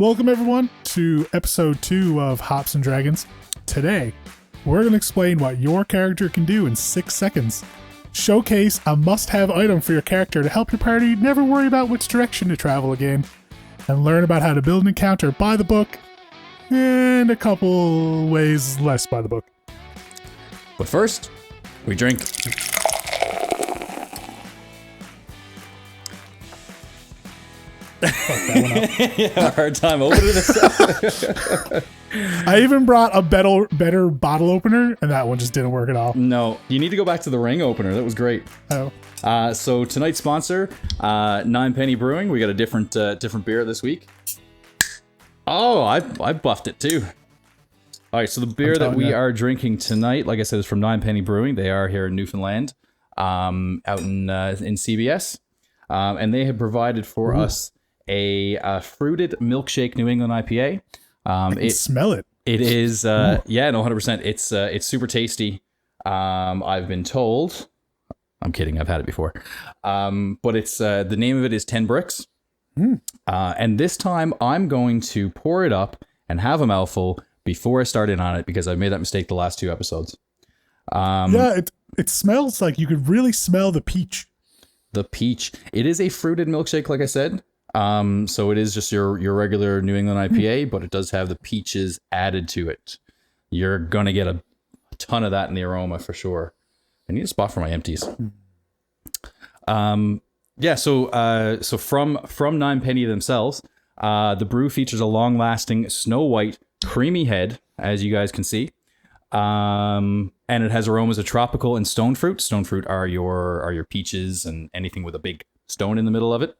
Welcome everyone to episode 2 of Hops and Dragons. Today, we're going to explain what your character can do in 6 seconds. Showcase a must-have item for your character to help your party never worry about which direction to travel again. And learn about how to build an encounter by the book, and a couple ways less by the book. But first, we drink. Fuck that one up. Yeah, hard time opening this. I even brought a better bottle opener, and that one just didn't work at all. No, you need to go back to the ring opener. That was great. Oh. So tonight's sponsor, 9 Penny Brewing. We got a different beer this week. Oh, I buffed it too. All right, so the beer that we are drinking tonight, like I said, is from 9 Penny Brewing. They are here in Newfoundland, out in CBS, and they have provided for us a fruited milkshake New England IPA. I can smell it. It is, yeah, no, 100%. It's super tasty. I've been told. I'm kidding. I've had it before. But it's the name of it is 10 Bricks. And this time I'm going to pour it up and have a mouthful before I start in on it because I made that mistake the last 2 episodes. Yeah, it smells like you could really smell the peach. The peach. It is a fruited milkshake, like I said. So it is just your regular New England IPA, but it does have the peaches added to it. You're going to get a ton of that in the aroma for sure. I need a spot for my empties. Yeah, so from 9 Penny themselves, the brew features a long-lasting snow white creamy head, as you guys can see. And it has aromas of tropical and stone fruit. Stone fruit are your peaches and anything with a big stone in the middle of it.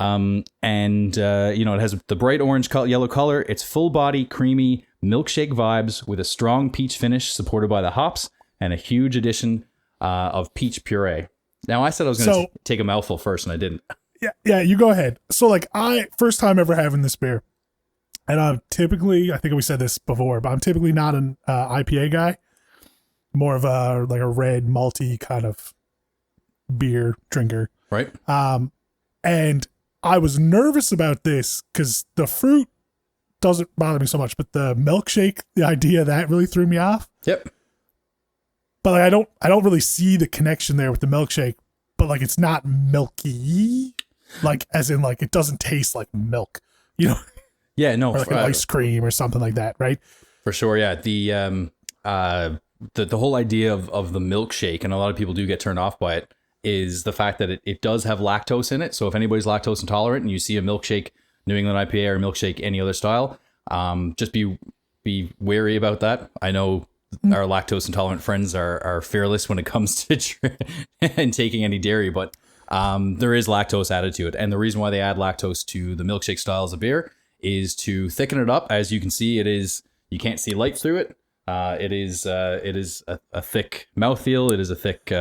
It has the bright orange yellow color. It's full body, creamy milkshake vibes with a strong peach finish supported by the hops and a huge addition of peach puree. Now, I said I was going to take a mouthful first, and I didn't. Yeah, you go ahead. So, first time ever having this beer, and I think we said this before, but I'm typically not an IPA guy. More of a red malty kind of beer drinker, right? And I was nervous about this because the fruit doesn't bother me so much, but the milkshake, the idea of that really threw me off. Yep. But I don't really see the connection there with the milkshake, but it's not milky, as in it doesn't taste like milk, you know? Yeah, no, or an ice cream or something like that, right? For sure, yeah. The whole idea of the milkshake, and a lot of people do get turned off by it, is the fact that it does have lactose in it. So if anybody's lactose intolerant and you see a milkshake New England IPA or a milkshake any other style, just be wary about that. I know our lactose intolerant friends are fearless when it comes to and taking any dairy, but there is lactose added to it. And the reason why they add lactose to the milkshake styles of beer is to thicken it up. As you can see, you can't see light through it. It is a thick mouthfeel. It is a thick,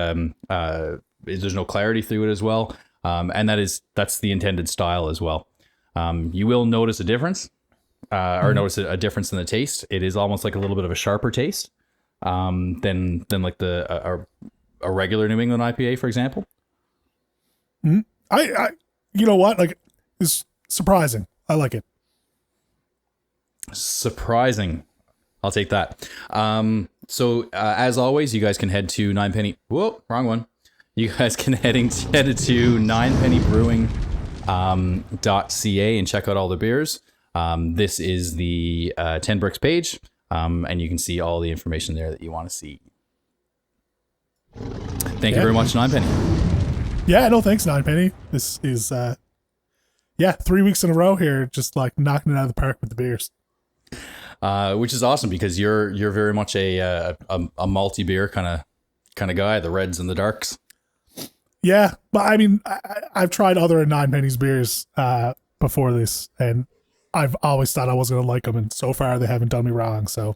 there's no clarity through it as well. And that's the intended style as well. You will notice a difference, notice a difference in the taste. It is almost like a little bit of a sharper taste than like a regular New England IPA, for example. I you know what? It's surprising. I like it. Surprising. I'll take that. So as always, you guys can head to 9 Penny. Whoa, wrong one. You guys can head to 9pennybrewing.ca and check out all the beers. This is the 10 Bricks page, and you can see all the information there that you want to see. Thank you very much, 9 Penny. Yeah, no thanks, 9 Penny. This is 3 weeks in a row here, just knocking it out of the park with the beers. Which is awesome because you're very much a malty beer kind of guy, the reds and the darks. Yeah, but I mean, I've tried other 9 Penny's beers before this, and I've always thought I was going to like them, and so far they haven't done me wrong. So,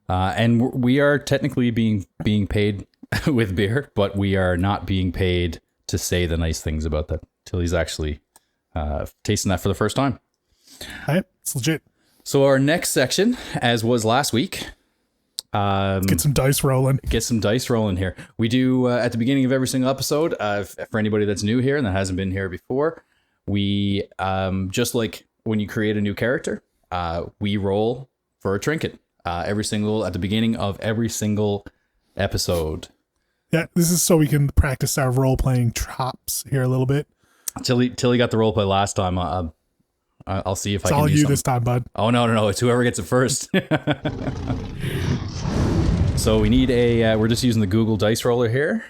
and we are technically being paid with beer, but we are not being paid to say the nice things about that till he's actually tasting that for the first time. Hey, it's legit. So our next section, as was last week, get some dice rolling. Get some dice rolling here. We do at the beginning of every single episode. For anybody that's new here and that hasn't been here before, we just like when you create a new character, we roll for a trinket at the beginning of every single episode. Yeah, this is so we can practice our role-playing chops here a little bit. Tilly got the roleplay last time. I'll see if I can do It's all you something this time, bud. Oh, no. It's whoever gets it first. So we need we're just using the Google Dice Roller here.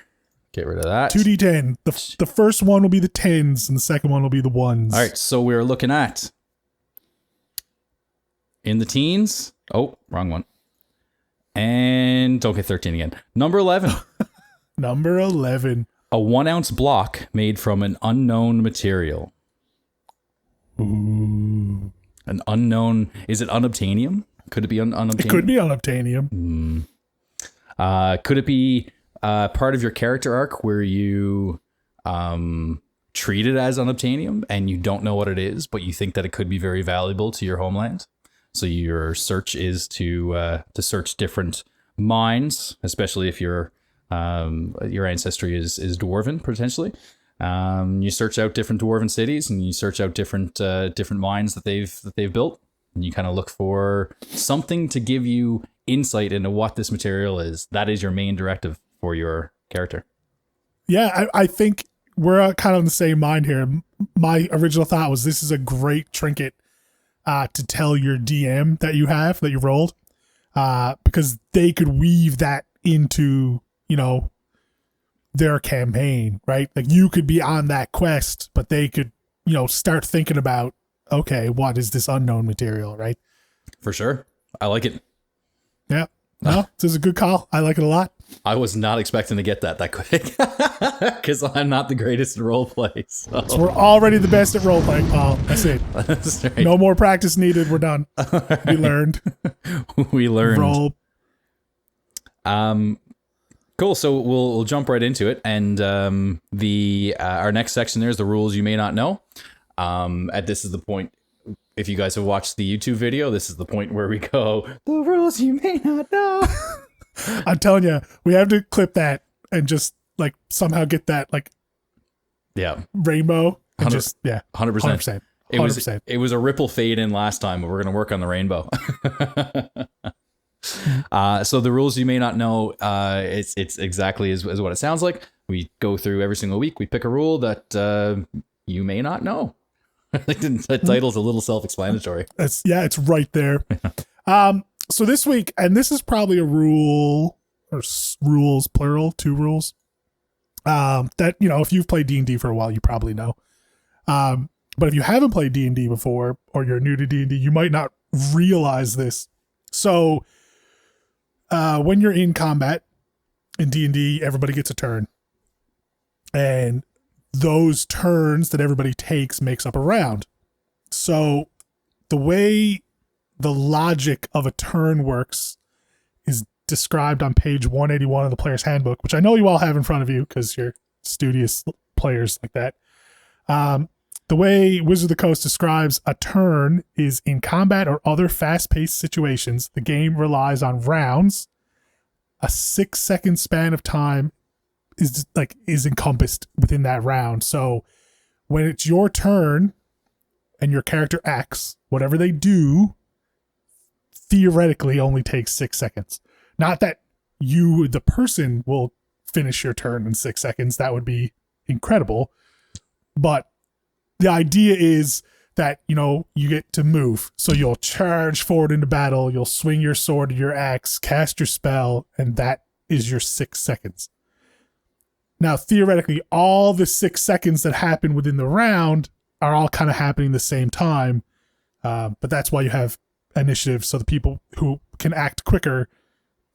Get rid of that. 2d10. The first one will be the 10s, and the second one will be the 1s. All right, so we're looking at in the teens. Oh, wrong one. And don't get 13 again. Number 11. Number 11. A 1-ounce block made from an unknown material. Ooh. An unknown... Is it unobtainium? Could it be unobtainium? It could be unobtainium. Could it be part of your character arc where you treat it as unobtainium and you don't know what it is, but you think that it could be very valuable to your homeland? So your search is to search different mines, especially if your ancestry is dwarven potentially. You search out different dwarven cities and you search out different mines that they've built, and you kind of look for something to give you insight into what this material is. That is your main directive for your character. Yeah, I think we're kind of in the same mind here. My original thought was this is a great trinket to tell your DM that you rolled, because they could weave that into, their campaign, right? Like you could be on that quest, but they could, start thinking about, okay, what is this unknown material, right? For sure. I like it. Yeah. No, this is a good call. I like it a lot. I was not expecting to get that quick because I'm not the greatest at role play. So we're already the best at role playing, Paul. That's it. That's right. No more practice needed. We're done. Right. We learned. Roll. Cool. So we'll jump right into it, and our next section there is the rules you may not know. This is the point. If you guys have watched the YouTube video, this is the point where we go, the rules you may not know. I'm telling you, we have to clip that and just like somehow get that rainbow and 100%. 100%. It was a ripple fade in last time, but we're going to work on the rainbow. So the rules you may not know, it's exactly as what it sounds like. We go through every single week. We pick a rule that you may not know. The title's a little self-explanatory. It's right there. So this week, and this is probably a rule, or rules plural, 2 rules, that, if you've played D&D for a while, you probably know. But if you haven't played D&D before, or you're new to D&D, you might not realize this. So when you're in combat in D&D, everybody gets a turn. And those turns that everybody takes makes up a round. So the way the logic of a turn works is described on page 181 of the player's handbook, which I know you all have in front of you because you're studious players like that. The way Wizard of the Coast describes a turn is in combat or other fast-paced situations, the game relies on rounds. A 6-second span of time is encompassed within that round. So when it's your turn and your character acts, whatever they do theoretically only takes 6 seconds. Not that you, the person, will finish your turn in 6 seconds. That would be incredible. But the idea is that, you get to move. So you'll charge forward into battle, you'll swing your sword or your axe, cast your spell, and that is your 6 seconds. Now, theoretically, all the 6 seconds that happen within the round are all kind of happening at the same time. But that's why you have initiative. So the people who can act quicker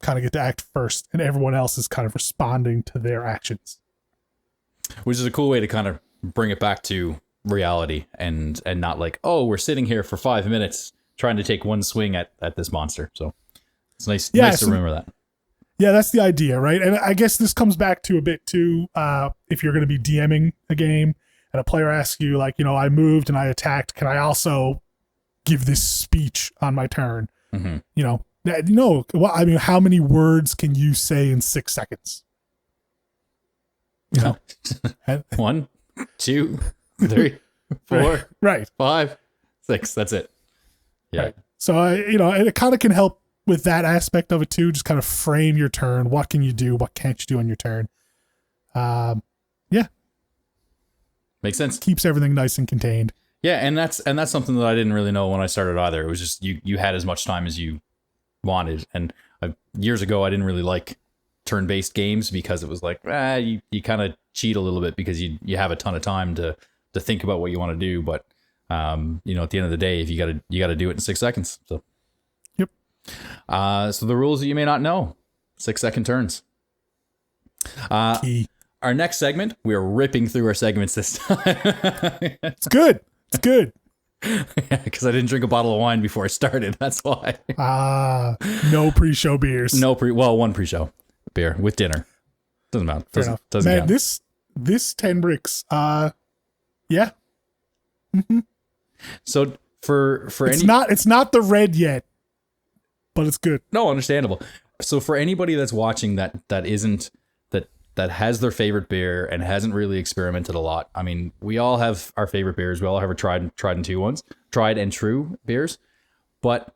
kind of get to act first, and everyone else is kind of responding to their actions. Which is a cool way to kind of bring it back to reality and not like, oh, we're sitting here for 5 minutes trying to take one swing at this monster. So it's nice to remember that. Yeah, that's the idea, right? And I guess this comes back to a bit too, if you're going to be DMing a game and a player asks you, like, I moved and I attacked, can I also give this speech on my turn? Mm-hmm. No. Well, I mean, how many words can you say in 6 seconds? 1, 2, 3, 4, right. 5, 6. That's it. Yeah. Right. So, it kind of can help with that aspect of it too. Just kind of frame your turn. What can you do? What can't you do on your turn? Yeah. Makes sense. Keeps everything nice and contained. Yeah, and that's something that I didn't really know when I started either. It was just you had as much time as you wanted, and years ago I didn't really like turn-based games because it was like you kind of cheat a little bit because you have a ton of time to think about what you want to do, but at the end of the day, if you got to do it in 6 seconds. So yep. So the rules that you may not know: 6-second turns. Key. Our next segment, we're ripping through our segments this time. It's good. It's good. Because I didn't drink a bottle of wine before I started. That's why. No pre-show beers. One pre-show beer with dinner. Doesn't matter. Doesn't Man, count. this 10 bricks. Yeah. Mm-hmm. So for it's not the red yet, but it's good. No, understandable. So for anybody that's watching that has their favorite beer and hasn't really experimented a lot. I mean, we all have our favorite beers. We all have our tried and true beers. But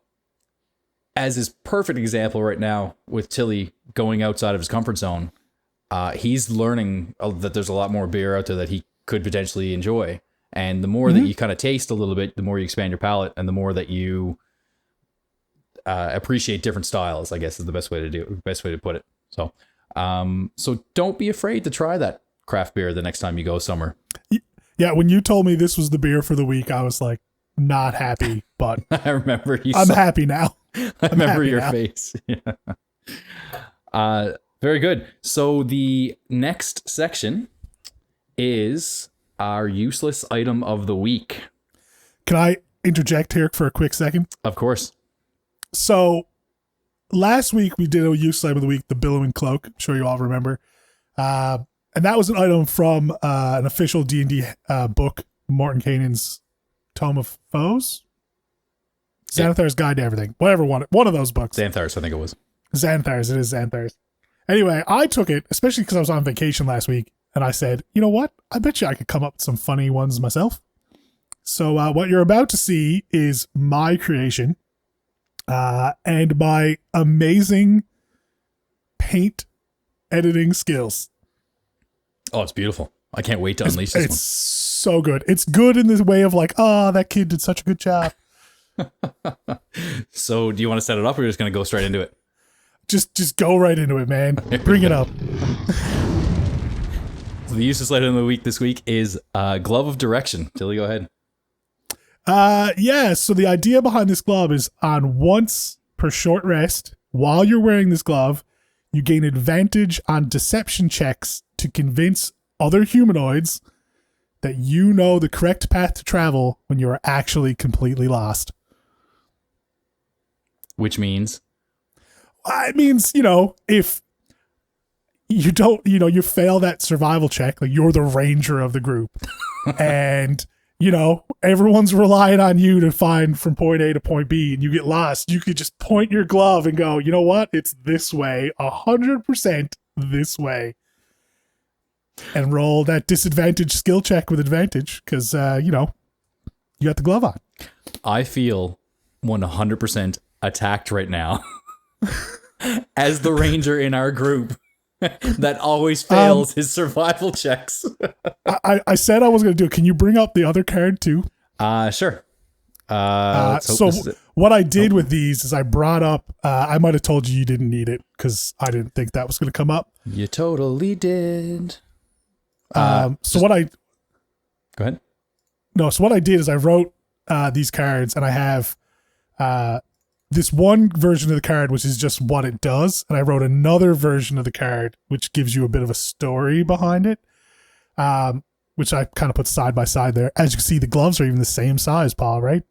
as his perfect example right now with Tilly going outside of his comfort zone, he's learning that there's a lot more beer out there that he could potentially enjoy. And the more that you kind of taste a little bit, the more you expand your palate, and the more that you appreciate different styles, I guess is the best way to put it. So don't be afraid to try that craft beer the next time you go somewhere. Yeah, when you told me this was the beer for the week, I was like, not happy, but I remember I'm happy now. I remember your face. Yeah. Very good. So the next section is our useless item of the week. Can I interject here for a quick second? Of course. So last week we did a useless item of the week, the billowing cloak. I'm sure you all remember. And that was an item from an official D&D book, Morton Canaan's Tome of Foes? Xanathar's Guide to Everything. Whatever one of those books. Xanathar's, I think it was. Xanathar's, it is Xanathar's. Anyway, I took it, especially because I was on vacation last week, and I said, you know what? I bet you I could come up with some funny ones myself. So what you're about to see is my creation and my amazing paint editing skills. Oh, it's beautiful. I can't wait to unleash this one. It's so good. It's good in this way of like, that kid did such a good job. So do you want to set it up, or are you just going to go straight into it? Just go right into it, man. Bring it up. So the useless item of the week this week is Glove of Direction. Tilly, go ahead. Yeah, so the idea behind this glove is on once per short rest, while you're wearing this glove, you gain advantage on deception checks to convince other humanoids that you know the correct path to travel when you are actually completely lost. Which means? It means, if you don't, you fail that survival check, like you're the ranger of the group, and, everyone's relying on you to find from point A to point B, and you get lost, you could just point your glove and go, you know what? It's this way, 100% this way. And roll that disadvantage skill check with advantage, because, you got the glove on. I feel 100% attacked right now as the ranger in our group that always fails his survival checks. I said I was going to do it. Can you bring up the other card too? Sure. So what I did with these is I brought up, I might have told you didn't need it because I didn't think that was going to come up. You totally did. Go ahead. No, so what I did is I wrote these cards, and I have this one version of the card, which is just what it does. And I wrote another version of the card, which gives you a bit of a story behind it, which I kind of put side by side there. As you can see, the gloves are even the same size, Paul, right?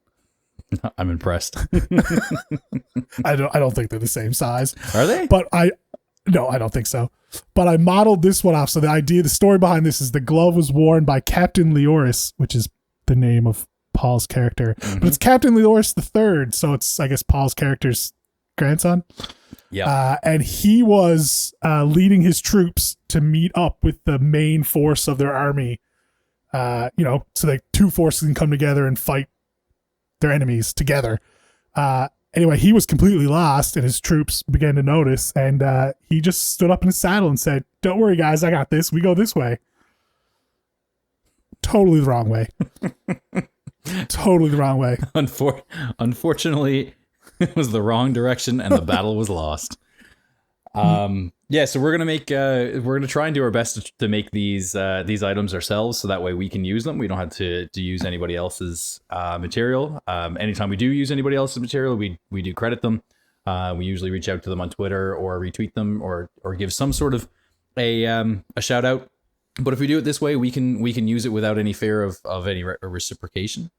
I'm impressed. I don't think they're the same size. Are they? No, I don't think so. But I modeled this one off. So the story behind this is the glove was worn by Captain Leoris, which is the name of Paul's character. Mm-hmm. But it's Captain Leoris III, so it's, I guess, Paul's character's grandson. Yeah. And he was leading his troops to meet up with the main force of their army, so that two forces can come together and fight their enemies together. Anyway, he was completely lost, and his troops began to notice, and he just stood up in his saddle and said, "Don't worry, guys, I got this. We go this way." Totally the wrong way. Totally the wrong way. Unfortunately, it was the wrong direction, and the battle was lost. Yeah, so we're gonna try and do our best to make these items ourselves, so that way we can use them. We don't have to use anybody else's material. Anytime we do use anybody else's material, we do credit them. We usually reach out to them on Twitter or retweet them or give some sort of a shout out. But if we do it this way, we can use it without any fear of any reciprocation.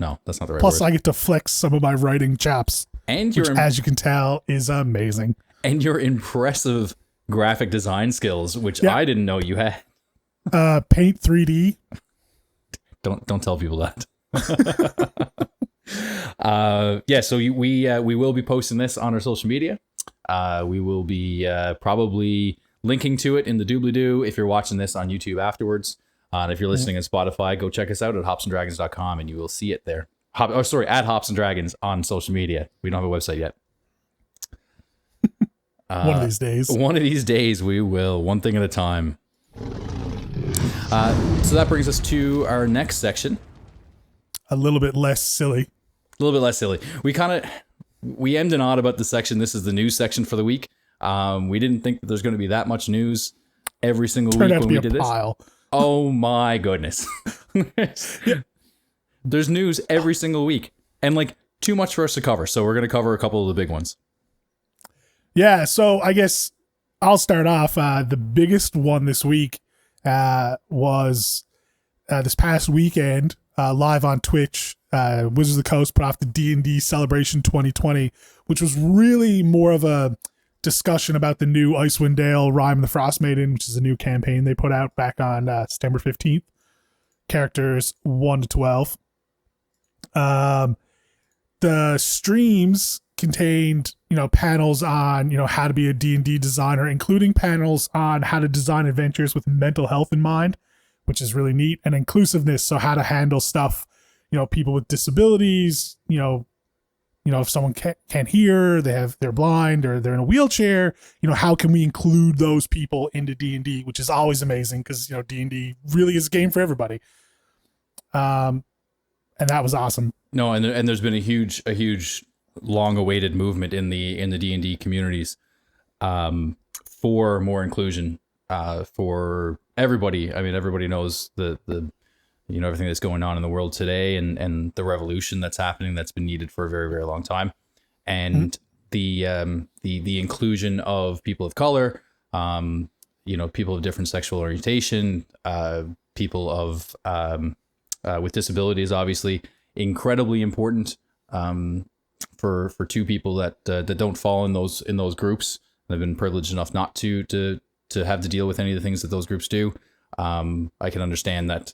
No, that's not the right Plus, word. I get to flex some of my writing chops, and which, as you can tell, is amazing. And your impressive graphic design skills, which I didn't know you had. Paint 3D. Don't tell people that. So we will be posting this on our social media. We will be probably linking to it in the doobly-doo if you're watching this on YouTube afterwards. And if you're listening on Spotify, go check us out at hopsanddragons.com and you will see it there. At Hops and Dragons on social media. We don't have a website yet. One of these days. One of these days we will, one thing at a time. So that brings us to our next section. A little bit less silly. A little bit less silly. We emmed and awed about the section. This is the news section for the week. We didn't think that there's going to be that much news every single week when we did this. Oh my goodness. There's news every single week and like too much for us to cover. So we're going to cover a couple of the big ones. Yeah, so I guess I'll start off. The biggest one this week was this past weekend, live on Twitch. Wizards of the Coast put off the D&D Celebration 2020, which was really more of a discussion about the new Icewind Dale Rime of the Frost Maiden, which is a new campaign they put out back on September 15th. Characters 1 to 12. The streams contained, panels on, how to be a D&D designer, including panels on how to design adventures with mental health in mind, which is really neat, and inclusiveness. So how to handle stuff, people with disabilities, if someone can't hear, they're blind or they're in a wheelchair, how can we include those people into D&D, which is always amazing because, D&D really is a game for everybody. And that was awesome. No, and there's been a huge long-awaited movement in the D&D communities for more inclusion for everybody. I mean, everybody knows the everything that's going on in the world today and the revolution that's happening that's been needed for a very, very long time. And the inclusion of people of color, people of different sexual orientation, people of with disabilities, obviously incredibly important. For two people that don't fall in those groups. I've been privileged enough not to have to deal with any of the things that those groups do. I can understand that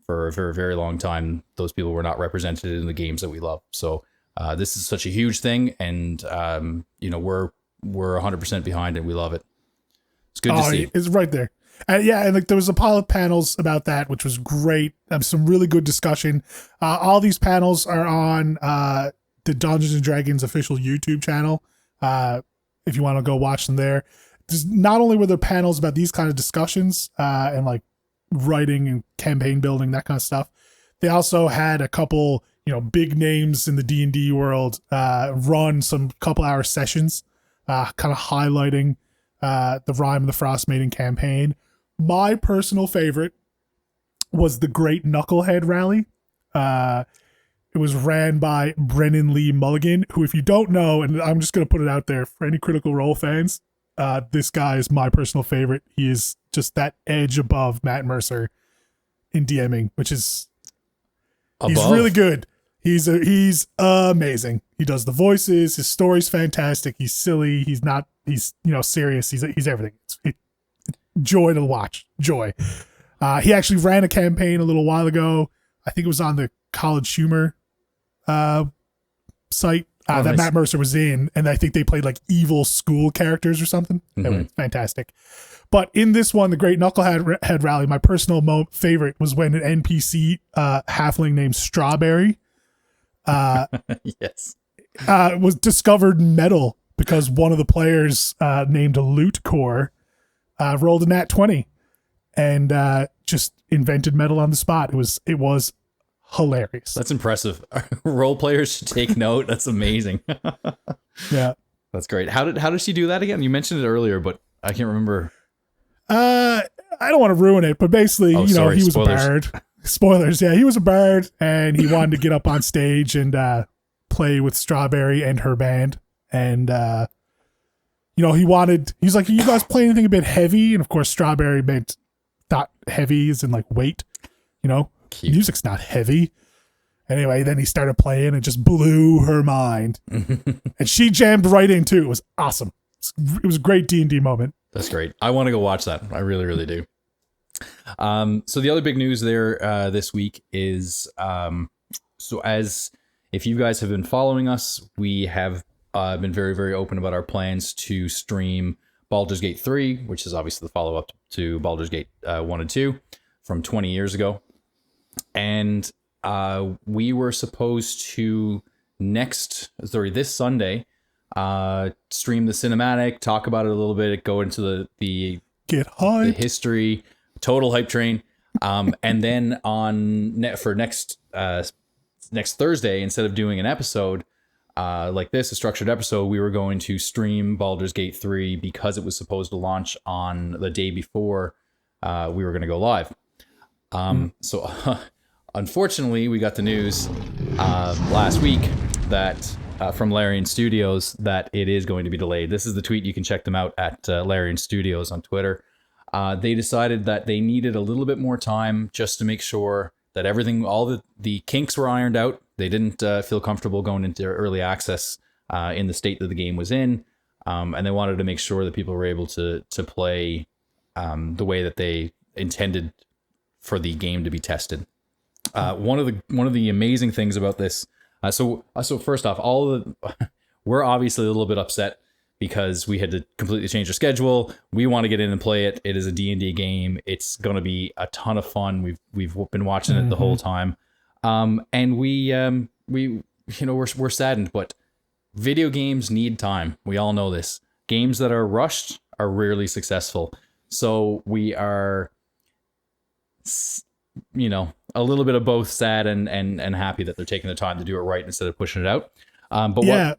for a very, very long time, those people were not represented in the games that we love. So this is such a huge thing, and we're 100% behind it. We love it. It's good to see. It's right there. And there was a pile of panels about that, which was great. Some really good discussion. All these panels are on the Dungeons and Dragons official YouTube channel. If you want to go watch them there. Not only were there panels about these kind of discussions and like writing and campaign building, that kind of stuff, they also had a couple, big names in the D&D world run some couple-hour sessions, kind of highlighting the Rime of the Frost Maiden campaign. My personal favorite was the Great Knucklehead Rally. It was ran by Brennan Lee Mulligan, who, if you don't know, and I'm just going to put it out there for any Critical Role fans, this guy is my personal favorite. He is just that edge above Matt Mercer in DMing, which is he's really good. He's amazing. He does the voices. His story's fantastic. He's silly. He's serious. He's everything. It's joy to watch. Joy. He actually ran a campaign a little while ago. I think it was on the College Humor site that nice. Matt Mercer was in, and I think they played like evil school characters or something. Anyway, fantastic. But in this one, the Great Knucklehead Rally, my personal favorite was when an NPC halfling named Strawberry Yes. Was discovered metal because one of the players named Loot Core rolled a nat 20 and just invented metal on the spot. It was hilarious. That's impressive. Role players should take note. That's amazing. Yeah. That's great. How did she do that again? You mentioned it earlier, but I can't remember. I don't want to ruin it, but basically, he was spoilers. A bard. Spoilers, yeah. He was a bard, and he wanted to get up on stage and play with Strawberry and her band. And, he's like, you guys play anything a bit heavy? And, of course, Strawberry thought heavy as in, like, weight. Cute. Music's not heavy. Anyway, then he started playing and just blew her mind. And she jammed right in, too. It was awesome. It was a great D&D moment. That's great. I want to go watch that. I really, really do. So the other big news there this week is, if you guys have been following us, we have been very, very open about our plans to stream Baldur's Gate 3, which is obviously the follow-up to Baldur's Gate 1 and 2 from 20 years ago. And we were supposed to this Sunday stream the cinematic, talk about it a little bit, go into the history, total hype train, and then for next Thursday, instead of doing an episode like this, a structured episode, we were going to stream Baldur's Gate 3 because it was supposed to launch on the day before we were going to go live. So unfortunately, we got the news last week that from Larian Studios that it is going to be delayed. This is the tweet. You can check them out at Larian Studios on Twitter. They decided that they needed a little bit more time just to make sure that all the kinks were ironed out. They didn't feel comfortable going into early access in the state that the game was in. And they wanted to make sure that people were able to play the way that they intended for the game to be tested. One of the amazing things about this, so first off, we're obviously a little bit upset because we had to completely change our schedule. We want to get in and play it. It is a D&D game. It's going to be a ton of fun. We've been watching it the whole time, and we're saddened. But video games need time. We all know this. Games that are rushed are rarely successful. So we are, a little bit of both sad and happy that they're taking the time to do it right instead of pushing it out. But yeah.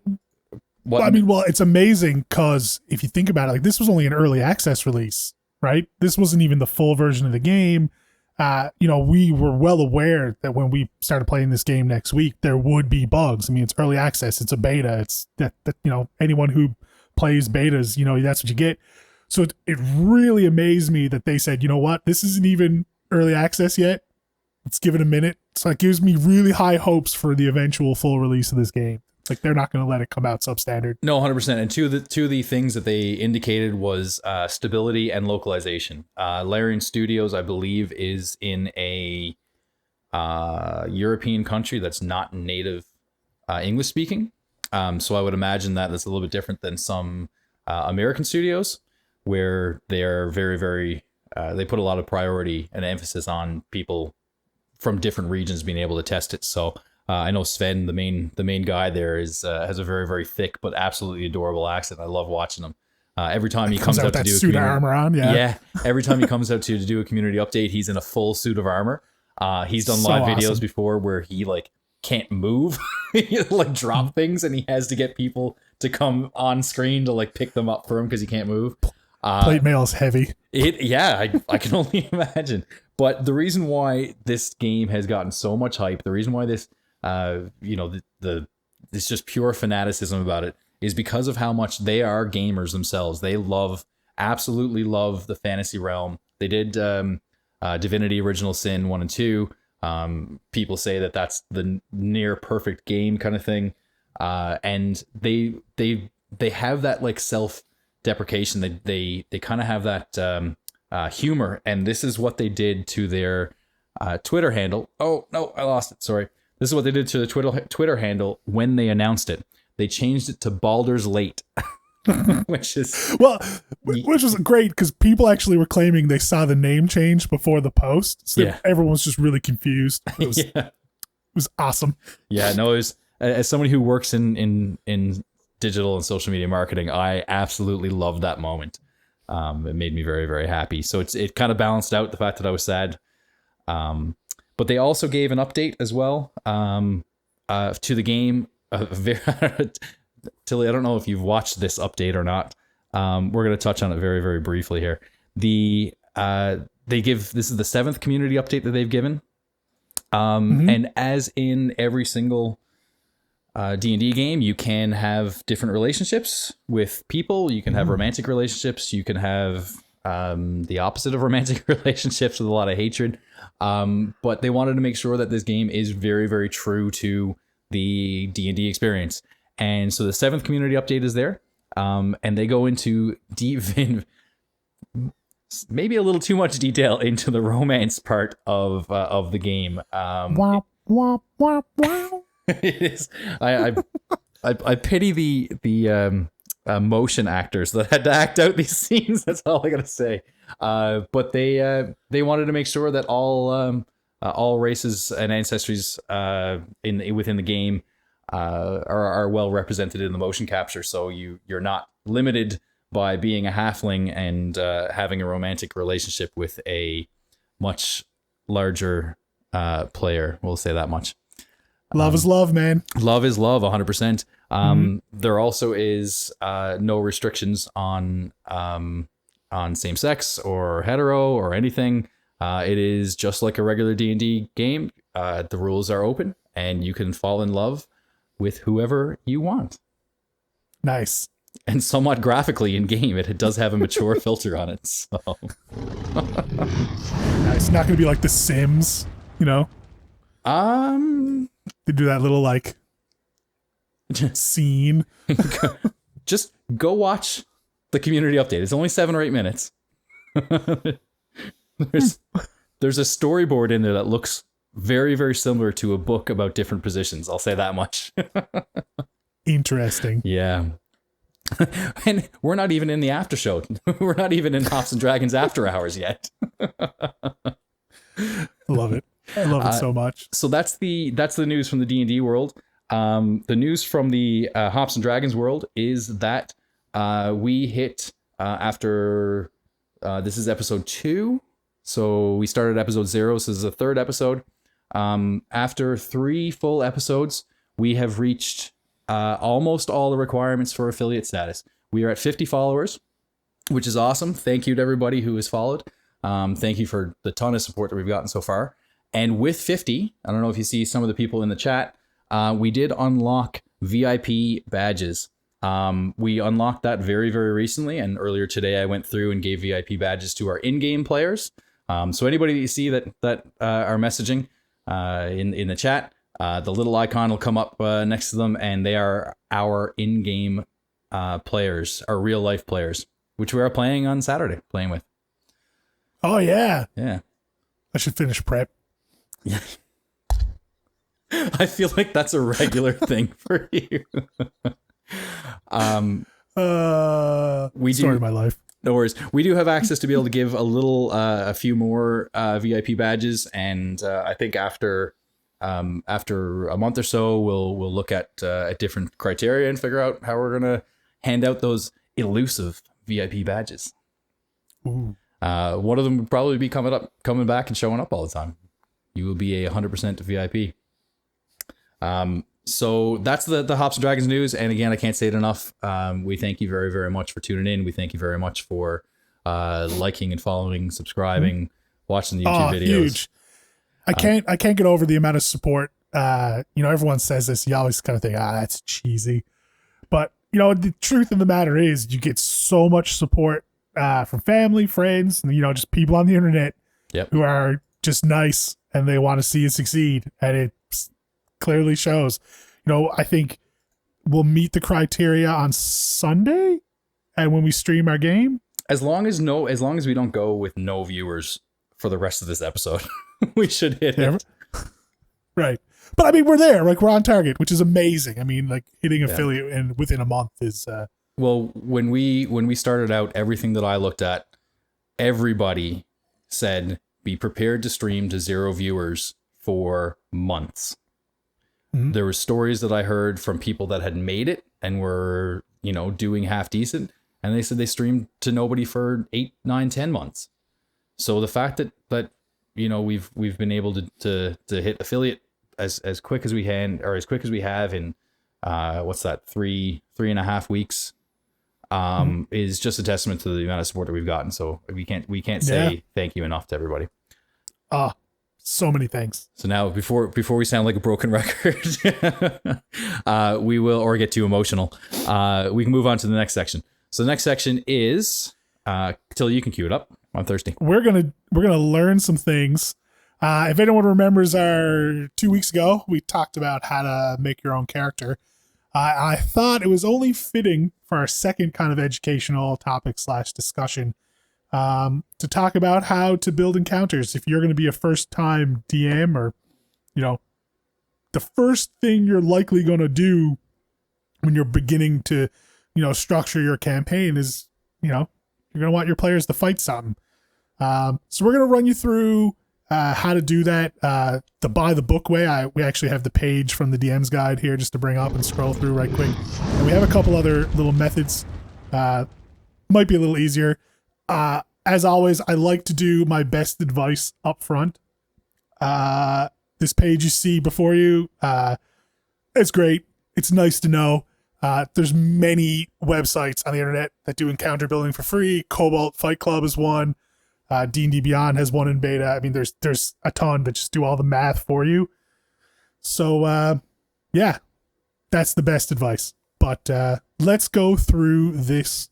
It's amazing because if you think about it, like this was only an early access release, right? This wasn't even the full version of the game. We were well aware that when we started playing this game next week, there would be bugs. I mean, it's early access, it's a beta. It's that anyone who plays betas, that's what you get. So it really amazed me that they said, you know what, this isn't even early access yet. Let's give it a minute. So it gives me really high hopes for the eventual full release of this game. Like they're not going to let it come out substandard. No, 100%. And two of the things that they indicated was stability and localization. Larian Studios, I believe, is in a European country that's not native English speaking. So I would imagine that that's a little bit different than some American studios where they're very, very, they put a lot of priority and emphasis on people from different regions being able to test it. So I know Sven, the main guy there, has a very, very thick but absolutely adorable accent. I love watching him. Every time he comes out to do a suit of armor on, yeah. Every time he comes out to do a community update, he's in a full suit of armor. He's done live videos before where he can't move, he drop things, and he has to get people to come on screen to pick them up for him because he can't move. Plate mail is heavy. I can only imagine. But the reason why this game has gotten so much hype, the reason why this this just pure fanaticism about it is because of how much they are gamers themselves. They absolutely love the fantasy realm. They did Divinity Original Sin 1 and 2. People say that that's the near perfect game kind of thing. And they have that self-deprecation. They kind of have that humor. And this is what they did to their Twitter handle. Oh, no, I lost it. Sorry. This is what they did to the Twitter handle when they announced it. They changed it to Baldur's Late, which was great because people actually were claiming they saw the name change before the post. So everyone was just really confused. It was awesome. Yeah, no, it was, as somebody who works in digital and social media marketing, I absolutely loved that moment. It made me very, very happy. So it kind of balanced out the fact that I was sad. But they also gave an update as well to the game. Tilly, I don't know if you've watched this update or not. We're going to touch on it very, very briefly here. This is the 7th community update that they've given. And as in every single D&D game, you can have different relationships with people. You can have romantic relationships. You can have the opposite of romantic relationships with a lot of hatred. But they wanted to make sure that this game is very, very true to the D&D experience. And so the 7th community update is there. And they go into maybe a little too much detail into the romance part of the game. Wah, wah, wah, wah. It is. I pity the motion actors that had to act out these scenes. That's all I gotta say. But they wanted to make sure that all races and ancestries within the game are well represented in the motion capture. So you're not limited by being a halfling and having a romantic relationship with a much larger player. We'll say that much. Love is love, man. Love is love, 100%. There also is no restrictions on same sex or hetero or anything. It is just like a regular D&D game. The rules are open, and you can fall in love with whoever you want. Nice. And somewhat graphically in game, it does have a mature filter on it. So It's not going to be like The Sims, you know? They do that little like scene. Just go watch the community update. It's only 7 or 8 minutes. There's a storyboard in there that looks very, very similar to a book about different positions. I'll say that much. Interesting. Yeah. And we're not even in the after show. We're not even in Hops and Dragons after hours yet. I love it. I love it so much. So that's the news from the D&D world. The news from the Hops and Dragons world is that we hit after this is episode 2. So we started episode 0. So this is the 3rd episode. After 3 full episodes, we have reached almost all the requirements for affiliate status. We are at 50 followers, which is awesome. Thank you to everybody who has followed. Thank you for the ton of support that we've gotten so far. And with 50, I don't know if you see some of the people in the chat, we did unlock VIP badges. We unlocked that very, very recently. And earlier today, I went through and gave VIP badges to our in-game players. So anybody that you see that are messaging in the chat, the little icon will come up next to them, and they are our in-game players, our real-life players, which we are playing on Saturday, playing with. Oh, yeah. Yeah. I should finish prep. Yeah. I feel like that's a regular thing for you. Story of my life. No worries. We do have access to be able to give a few more VIP badges, and I think after a month or so, we'll look at different criteria and figure out how we're gonna hand out those elusive VIP badges. Ooh. One of them would probably be coming back and showing up all the time. You will be a 100% VIP. So that's the Hops and Dragons news. And again, I can't say it enough. We thank you very, very much for tuning in. We thank you very much for liking and following, subscribing, watching the YouTube videos. Huge. I can't get over the amount of support. Everyone says this. You always kind of think, that's cheesy. But, the truth of the matter is you get so much support from family, friends, and, just people on the internet who are just nice and they want to see you succeed. And it clearly shows. I think we'll meet the criteria on Sunday and when we stream our game. As long as we don't go with no viewers for the rest of this episode, we should hit it. Right. But I mean, we're there, we're on target, which is amazing. I mean, hitting affiliate and within a month is well, when we started out, everything that I looked at, everybody said be prepared to stream to 0 viewers for months. There were stories that I heard from people that had made it and were, doing half decent. And they said they streamed to nobody for 8, 9, 10 months. So the fact that we've been able to hit affiliate as quick as we can, or as quick as we have in what's that, 3.5 weeks, is just a testament to the amount of support that we've gotten. So we can't say thank you enough to everybody. So many thanks. So now before we sound like a broken record, we will, or get too emotional, we can move on to the next section. So the next section is Till, you can cue it up. I'm thirsty. We're gonna learn some things. If anyone remembers our 2 weeks ago, we talked about how to make your own character. I thought it was only fitting for our second kind of educational topic / discussion to talk about how to build encounters. If you're going to be a first time DM, or, the first thing you're likely going to do when you're beginning to, structure your campaign is, you're going to want your players to fight something. So we're going to run you through how to do that the by the book way. We actually have the page from the DM's guide here just to bring up and scroll through right quick. And we have a couple other little methods. Might be a little easier. As always, I like to do my best advice up front. This page you see before you, it's great. It's nice to know. There's many websites on the internet that do encounter building for free. Cobalt Fight Club is one. D&D Beyond has one in beta. I mean, there's a ton that just do all the math for you. So, that's the best advice. But let's go through this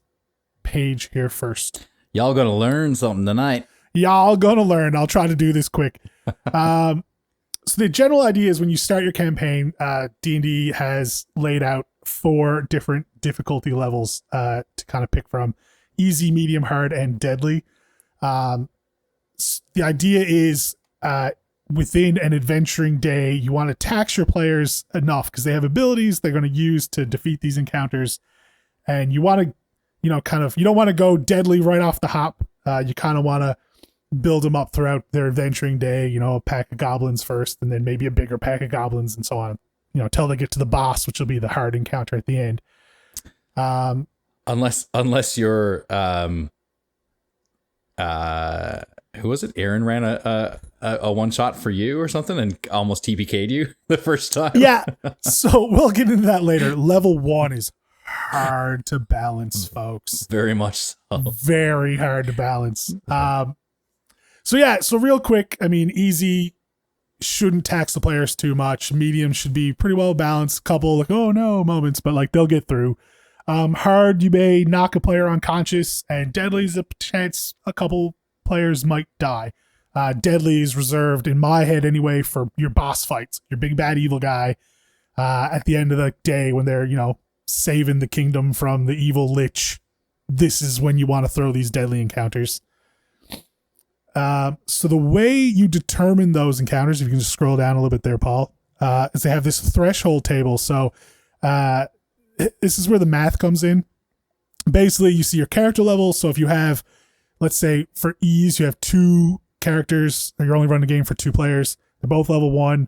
page here first. Y'all gonna learn something tonight. Y'all gonna learn. I'll try to do this quick. So the general idea is when you start your campaign, D&D has laid out 4 different difficulty levels to kind of pick from: easy, medium, hard, and deadly. The idea is within an adventuring day, you want to tax your players enough because they have abilities they're going to use to defeat these encounters, and you want to, you don't want to go deadly right off the hop. You kind of want to build them up throughout their adventuring day, a pack of goblins first, and then maybe a bigger pack of goblins, and so on, till they get to the boss, which will be the hard encounter at the end. Unless you're who was it? Aaron ran a one shot for you or something and almost TPK'd you the first time. Yeah. So we'll get into that later. Level 1 is hard to balance, folks. Very much so. Very hard to balance. So real quick, I mean, easy shouldn't tax the players too much. Medium should be pretty well balanced. Couple like, oh no moments, but they'll get through. Hard, you may knock a player unconscious, and deadly is a chance a couple players might die. Deadly is reserved, in my head anyway, for your boss fights, your big bad evil guy at the end of the day when they're, saving the kingdom from the evil lich. This is when you want to throw these deadly encounters. So the way you determine those encounters, if you can just scroll down a little bit there, Paul, is they have this threshold table. So this is where the math comes in. Basically, you see your character level. So if you have, let's say for ease, you have 2 characters, or you're only running the game for 2 players. They're both level 1.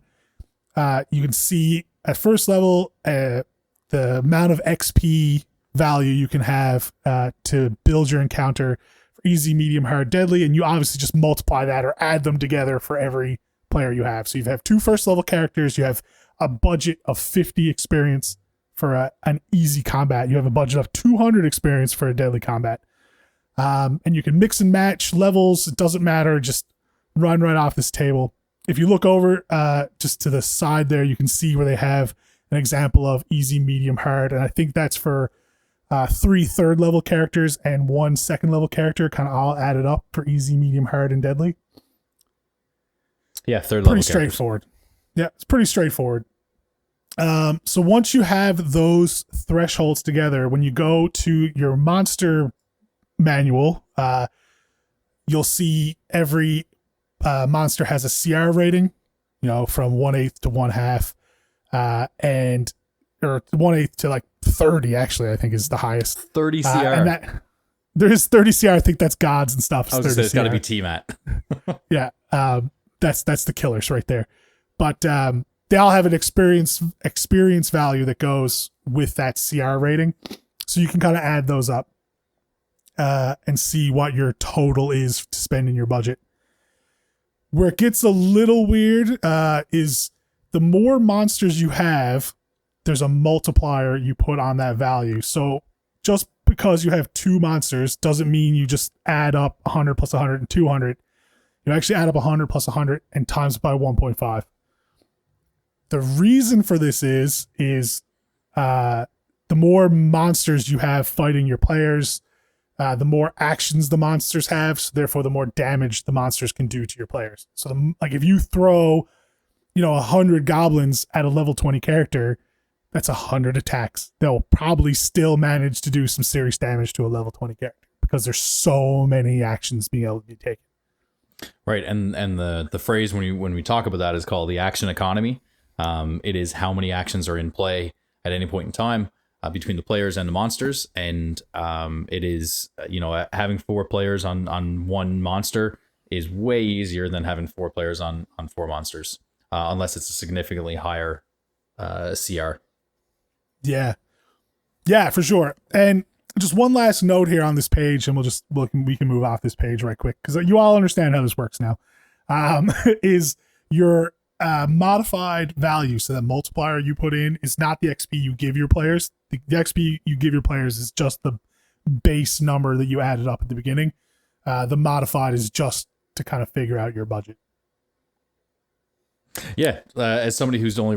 You can see at first level the amount of XP value you can have to build your encounter for easy, medium, hard, deadly, and you obviously just multiply that or add them together for every player you have. So you have 2 first level characters. You have a budget of 50 experience for an easy combat. You have a budget of 200 experience for a deadly combat. And you can mix and match levels. It doesn't matter. Just run right off this table. If you look over just to the side there, you can see where they have an example of easy, medium, hard. And I think that's for 3 third level characters and 1 second level character, kind of all added up for easy, medium, hard, and deadly. Yeah, third level. Pretty straightforward. Yeah, it's pretty straightforward. So once you have those thresholds together, when you go to your monster manual, you'll see every monster has a CR rating, from 1/8 to 1/2, and or 1/8 to 30. Actually, I think is the highest. 30 CR. And that there is 30 CR. I think that's gods and stuff. I was gonna say, it's got to be T-Mat. Yeah, that's the killers right there. But they all have an experience value that goes with that CR rating. So you can kind of add those up and see what your total is to spend in your budget. Where it gets a little weird is the more monsters you have, there's a multiplier you put on that value. So just because you have 2 monsters doesn't mean you just add up 100 plus 100 and 200. You actually add up 100 plus 100 and times it by 1.5. The reason for this is the more monsters you have fighting your players, the more actions the monsters have, so therefore the more damage the monsters can do to your players. So like if you throw, 100 goblins at a level 20 character, that's 100 attacks. They'll probably still manage to do some serious damage to a level 20 character because there's so many actions being able to be taken. Right, and the phrase when we talk about that is called the action economy. It is how many actions are in play at any point in time between the players and the monsters, and it is having 4 players on one monster is way easier than having 4 players on 4 monsters, unless it's a significantly higher CR. Yeah, for sure. And just one last note here on this page, and we can move off this page right quick because you all understand how this works now. Is your modified value, so that multiplier you put in is not the XP you give your players. The XP you give your players is just the base number that you added up at the beginning. The modified is just to kind of figure out your budget. Yeah, as somebody who's only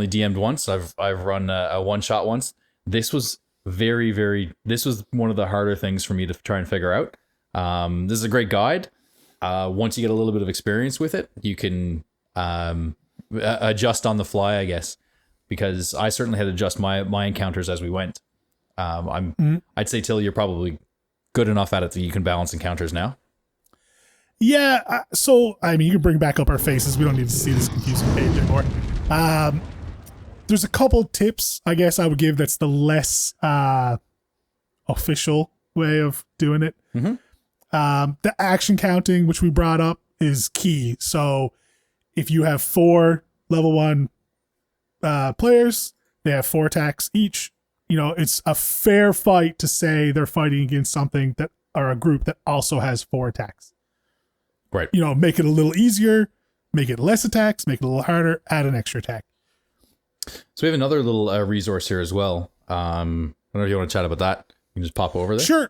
DM'd once, I've run a one shot once. This was this was one of the harder things for me to try and figure out. This is a great guide. Once you get a little bit of experience with it, you can adjust on the fly, I guess, because I certainly had to adjust my encounters as we went. I'd say, Till, you're probably good enough at it that you can balance encounters now. Yeah, so, you can bring back up our faces. We don't need to see this confusing page anymore. There's a couple tips, I guess, I would give that's the less official way of doing it. Mm-hmm. The action counting, which we brought up, is key. So if you have 4 level 1 players, they have 4 attacks each. It's a fair fight to say they're fighting against something or a group that also has 4 attacks. Right. Make it a little easier, make it less attacks, make it a little harder, add an extra attack. So we have another little resource here as well. I don't know if you want to chat about that. You can just pop over there. Sure.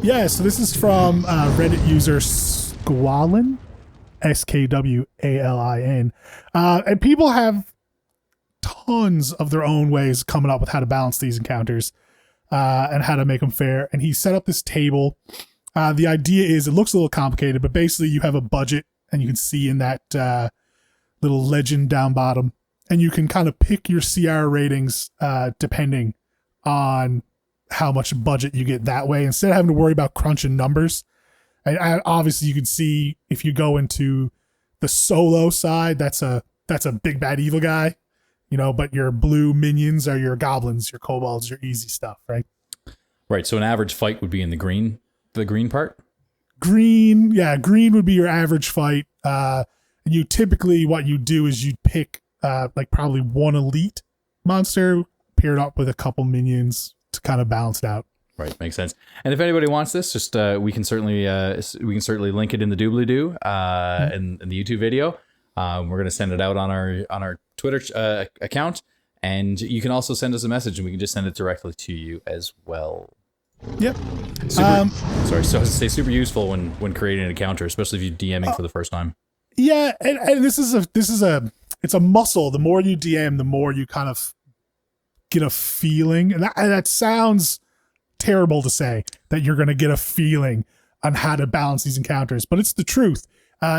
Yeah, so this is from Reddit user Squalin, Skwalin. And people have tons of their own ways coming up with how to balance these encounters and how to make them fair. And he set up this table. The idea is, it looks a little complicated, but basically you have a budget, and you can see in that little legend down bottom, and you can kind of pick your CR ratings depending on how much budget you get that way, instead of having to worry about crunching numbers. And obviously you can see if you go into the solo side, that's a big bad evil guy, but your blue minions are your goblins, your kobolds, your easy stuff, right? Right. So an average fight would be in the green part? Green would be your average fight. And you typically, what you do is you'd pick probably one elite monster paired up with a couple minions to kind of balance it out. Right, makes sense. And if anybody wants this, just we can certainly link it in the doobly-doo in the YouTube video. We're going to send it out on our Twitter account, and you can also send us a message, and we can just send it directly to you as well. Yep. Super useful when creating an encounter, especially if you're DMing for the first time. Yeah, and this is a muscle. The more you DM, the more you kind of get a feeling, and that sounds terrible to say, that you're going to get a feeling on how to balance these encounters, but it's the truth.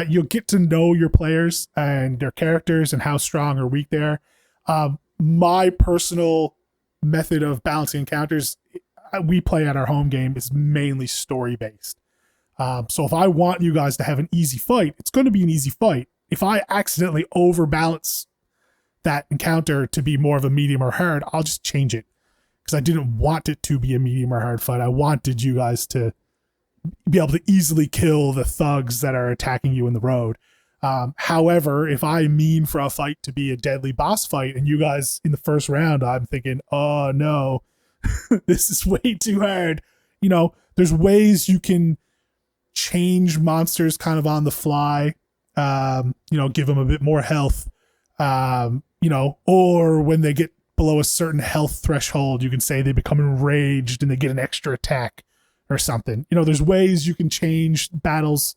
You'll get to know your players and their characters and how strong or weak they are. My personal method of balancing encounters, we play at our home game, is mainly story based. So if I want you guys to have an easy fight, it's going to be an easy fight. If I accidentally overbalance that encounter to be more of a medium or hard, I'll just change it, because I didn't want it to be a medium or hard fight. I wanted you guys to be able to easily kill the thugs that are attacking you in the road. However, if I mean for a fight to be a deadly boss fight and you guys in the first round, I'm thinking, oh no, this is way too hard. There's ways you can change monsters kind of on the fly, give them a bit more health, or when they get below a certain health threshold, you can say they become enraged and they get an extra attack or something. There's ways you can change battles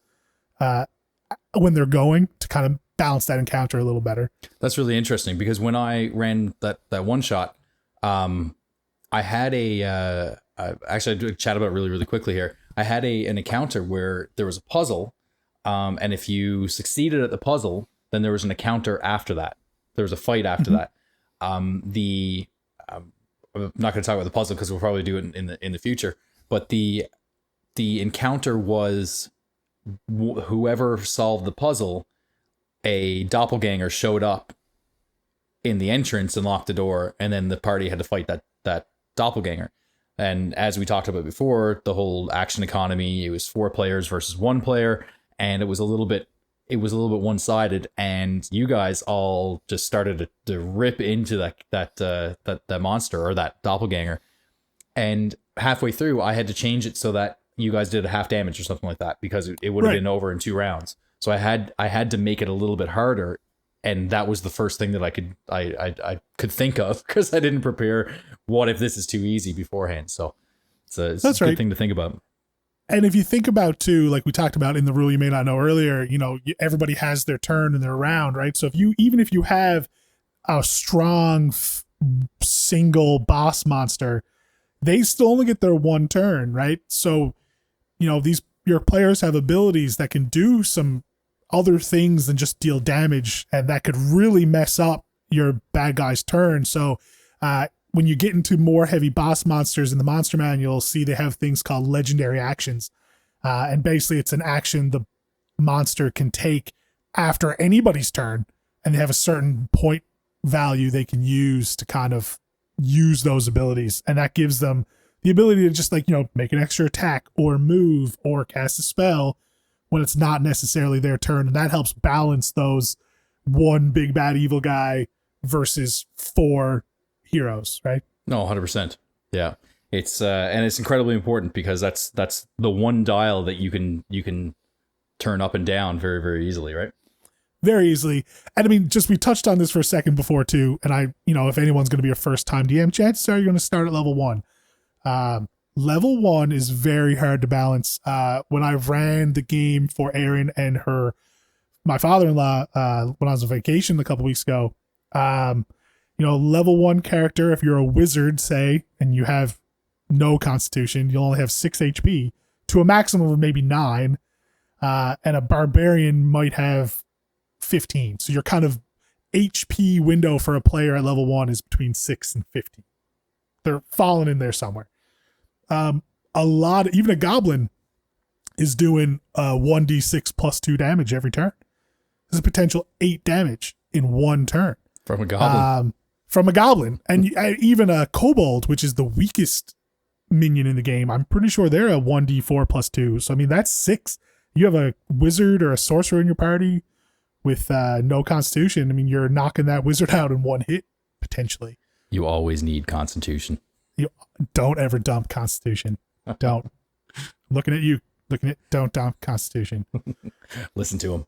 when they're going to kind of balance that encounter a little better. That's really interesting because when I ran that one shot, I had actually I do chat about it really, really quickly here. I had an encounter where there was a puzzle, and if you succeeded at the puzzle, then there was an encounter after that. There was a fight after that. I'm not going to talk about the puzzle because we'll probably do it in the future. But the encounter was whoever solved the puzzle, a doppelganger showed up in the entrance and locked the door, and then the party had to fight that doppelganger. And as we talked about before, the whole action economy, it was 4 players versus 1 player, and it was a little bit one-sided, and you guys all just started to rip into that monster or that doppelganger. And halfway through, I had to change it so that you guys did a half damage or something like that because it would have been over in 2 rounds. So I had to make it a little bit harder, and that was the first thing that I could think of because I didn't prepare. What if this is too easy beforehand? So it's a good thing to think about. And if you think about too, like we talked about in the rule you may not know earlier, everybody has their turn and their round, right? So even if you have a strong single boss monster, they still only get their 1 turn, right? So, your players have abilities that can do some other things than just deal damage, and that could really mess up your bad guy's turn. So, when you get into more heavy boss monsters in the monster manual, you'll see they have things called legendary actions. And basically it's an action the monster can take after anybody's turn, and they have a certain point value they can use to kind of use those abilities. And that gives them the ability to just make an extra attack or move or cast a spell when it's not necessarily their turn. And that helps balance those 1 big bad evil guy versus 4 heroes, right? No, 100%. Yeah. It's and it's incredibly important because that's the one dial that you can turn up and down very, very easily, right? Very easily. And I mean, we touched on this for a second before too. And if anyone's going to be a first time DM, chances are you're going to start at level 1. Level 1 is very hard to balance. When I ran the game for Erin and my father-in-law, when I was on vacation a couple weeks ago, level 1 character, if you're a wizard, say, and you have no constitution, you'll only have 6 HP to a maximum of maybe 9. And a barbarian might have 15. So your kind of HP window for a player at level 1 is between 6 and 15. They're falling in there somewhere. Even a goblin is doing 1d6 plus 2 damage every turn. There's a potential 8 damage in 1 turn. From a goblin. And even a kobold, which is the weakest minion in the game, I'm pretty sure they're a 1d4 plus 2. So, I mean, that's 6. You have a wizard or a sorcerer in your party with no constitution. I mean, you're knocking that wizard out in 1 hit, potentially. You always need constitution. You don't ever dump constitution. Don't. Looking at you. Don't dump constitution. Listen to him.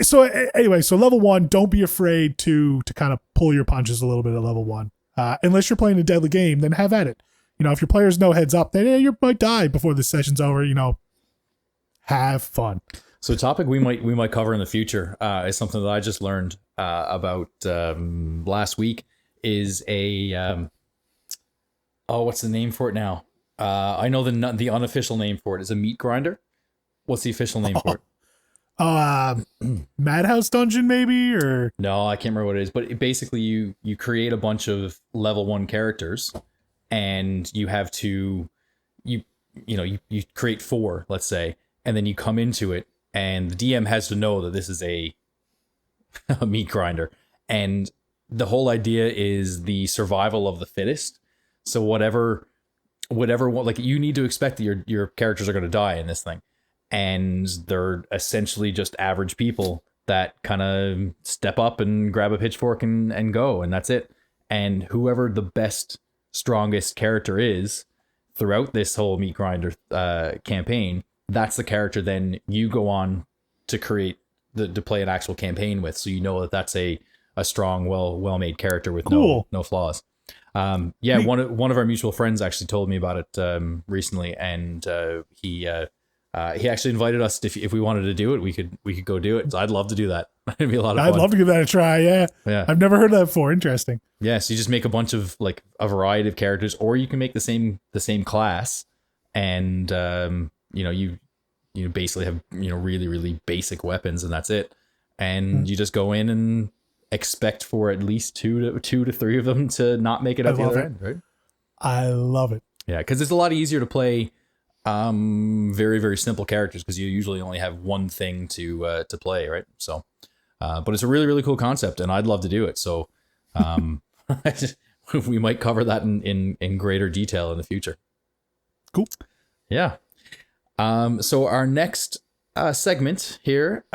So anyway, level 1, don't be afraid to kind of pull your punches a little bit at level 1. Unless you're playing a deadly game, then have at it. If your players know heads up, then you might die before the session's over. Have fun. So a topic we might cover in the future is something that I just learned about last week is what's the name for it now? I know the unofficial name for it is a meat grinder. What's the official name for it? Madhouse Dungeon maybe, or no, I can't remember what it is. But basically, you create a bunch of level 1 characters, and you have to you create 4, let's say, and then you come into it, and the DM has to know that this is a meat grinder, and the whole idea is the survival of the fittest. So whatever, like you need to expect that your characters are going to die in this thing. and they're essentially just average people that kind of step up and grab a pitchfork and go, and that's it. And whoever the best, strongest character is throughout this whole meat grinder campaign, that's the character then you go on to create to play an actual campaign with. So you know that that's a strong, well made character with no flaws. Yeah, one of our mutual friends actually told me about it recently, and he actually invited us if we wanted to do it, we could go do it. So I'd love to do that. It'd be a lot of fun. I'd love to give that a try. Yeah. I've never heard of that before. Interesting. Yeah, so you just make a bunch of like a variety of characters, or you can make the same class, and you basically have really, really basic weapons, and that's it. And you just go in and expect for at least two to three of them to not make it out the other end, right? I love it. Yeah, because it's a lot easier to play very, very simple characters, because you usually only have one thing to play, right? So but it's a really, really cool concept, and I'd love to do it. So we might cover that in greater detail in the future. Cool. Yeah. So our next segment here,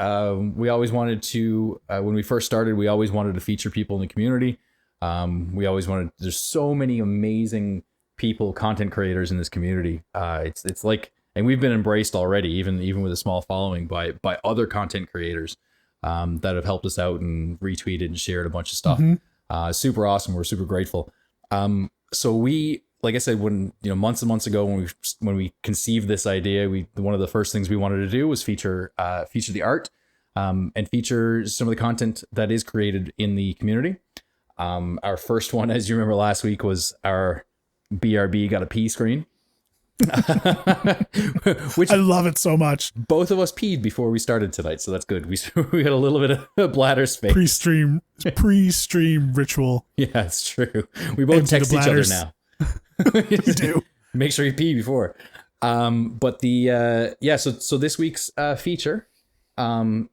we always wanted to, when we first started, we always wanted to feature people in the community. We always wanted, there's so many amazing people, content creators in this community. It's like, and we've been embraced already, even with a small following by other content creators that have helped us out and retweeted and shared a bunch of stuff. Super awesome. We're super grateful. So we, like I said, when months and months ago when we conceived this idea, one of the first things we wanted to do was feature the art and feature some of the content that is created in the community. Our first one, as you remember last week, was our BRB got a pee screen. Which I love it so much. Both of us peed before we started tonight, so that's good. We got a little bit of bladder space. Pre-stream ritual. Yeah, it's true. We both text each other now. We do. Make sure you pee before. But the so this week's feature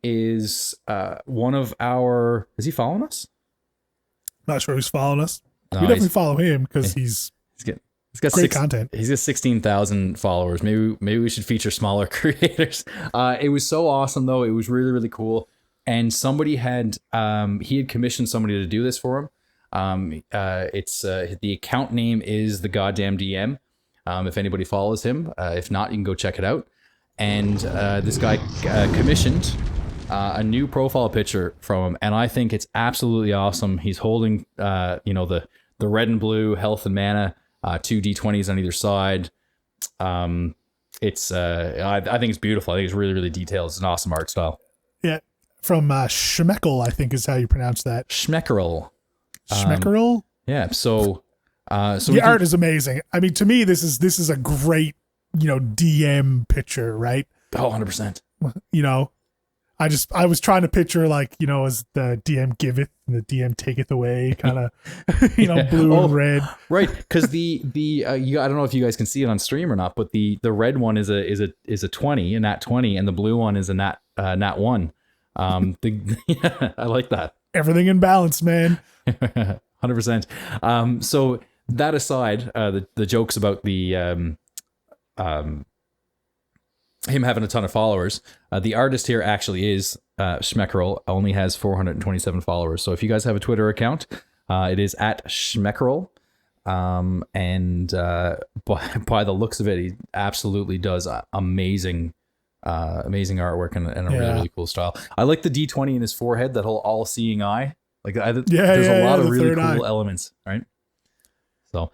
is one of our. Is he following us? Not sure who's following us. We definitely follow him because he's got great content. He's got 16,000 followers. Maybe we should feature smaller creators. It was so awesome though. It was really, really cool. And somebody had he had commissioned somebody to do this for him. It's the account name is the goddamn DM. If anybody follows him, if not, you can go check it out. And this guy commissioned a new profile picture from him, and I think it's absolutely awesome. He's holding the red and blue health and mana. 2 D20s on either side. It's I think it's beautiful. I think it's really, really detailed. It's an awesome art style. Yeah, from Schmeckel, I think is how you pronounce that. Schmeckerl. Schmeckerl. Yeah. So the art is amazing. I mean, to me, this is a great DM picture, right? Oh, 100%. I was trying to picture as the DM giveth and the DM taketh away, kind of, blue and red. Right, because the I don't know if you guys can see it on stream or not, but the red one is a 20, a nat 20, and the blue one is a nat 1. I like that. Everything in balance, man. 100%. So that aside, the jokes about the him having a ton of followers. The artist here actually is Schmeckerl, only has 427 followers. So if you guys have a Twitter account, it is at Schmeckerl. And by the looks of it, he absolutely does amazing artwork and a really, really cool style. I like the D20 in his forehead, that whole all-seeing eye. There's a lot of really cool elements, right? So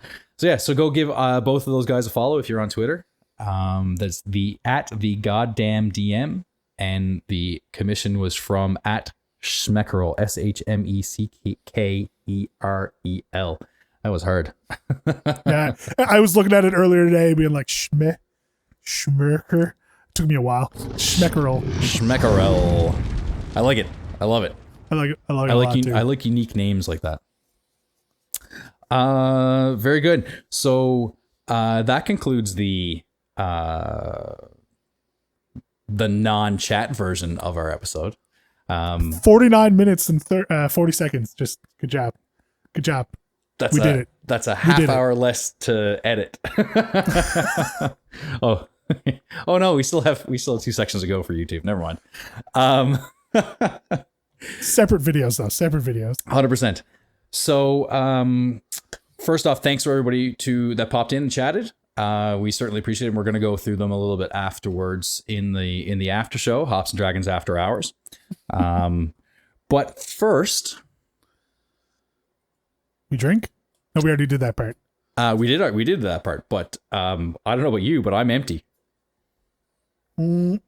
go give both of those guys a follow if you're on Twitter. That's at the goddamn DM, and the commission was from at Schmeckerl, Schmeckerel. That was hard. Yeah, I was looking at it earlier today, being like Schmecker. Took me a while. Schmeckerel. I like it. I love it. I like it a lot too. I like unique names like that. Very good. So that concludes the non-chat version of our episode. 49 minutes and 40 seconds. Just good job. We did it. That's a half hour less to edit. Oh, Oh no, we still have 2 sections to go for YouTube. Never mind. Separate videos though. Separate videos. 100%. So, first off, thanks for everybody that popped in and chatted. We certainly appreciate it. We're going to go through them a little bit afterwards in the after show, Hops and Dragons After Hours. But first, we drink. No, we already did that part. we did that part. But I don't know about you, but I'm empty. I'm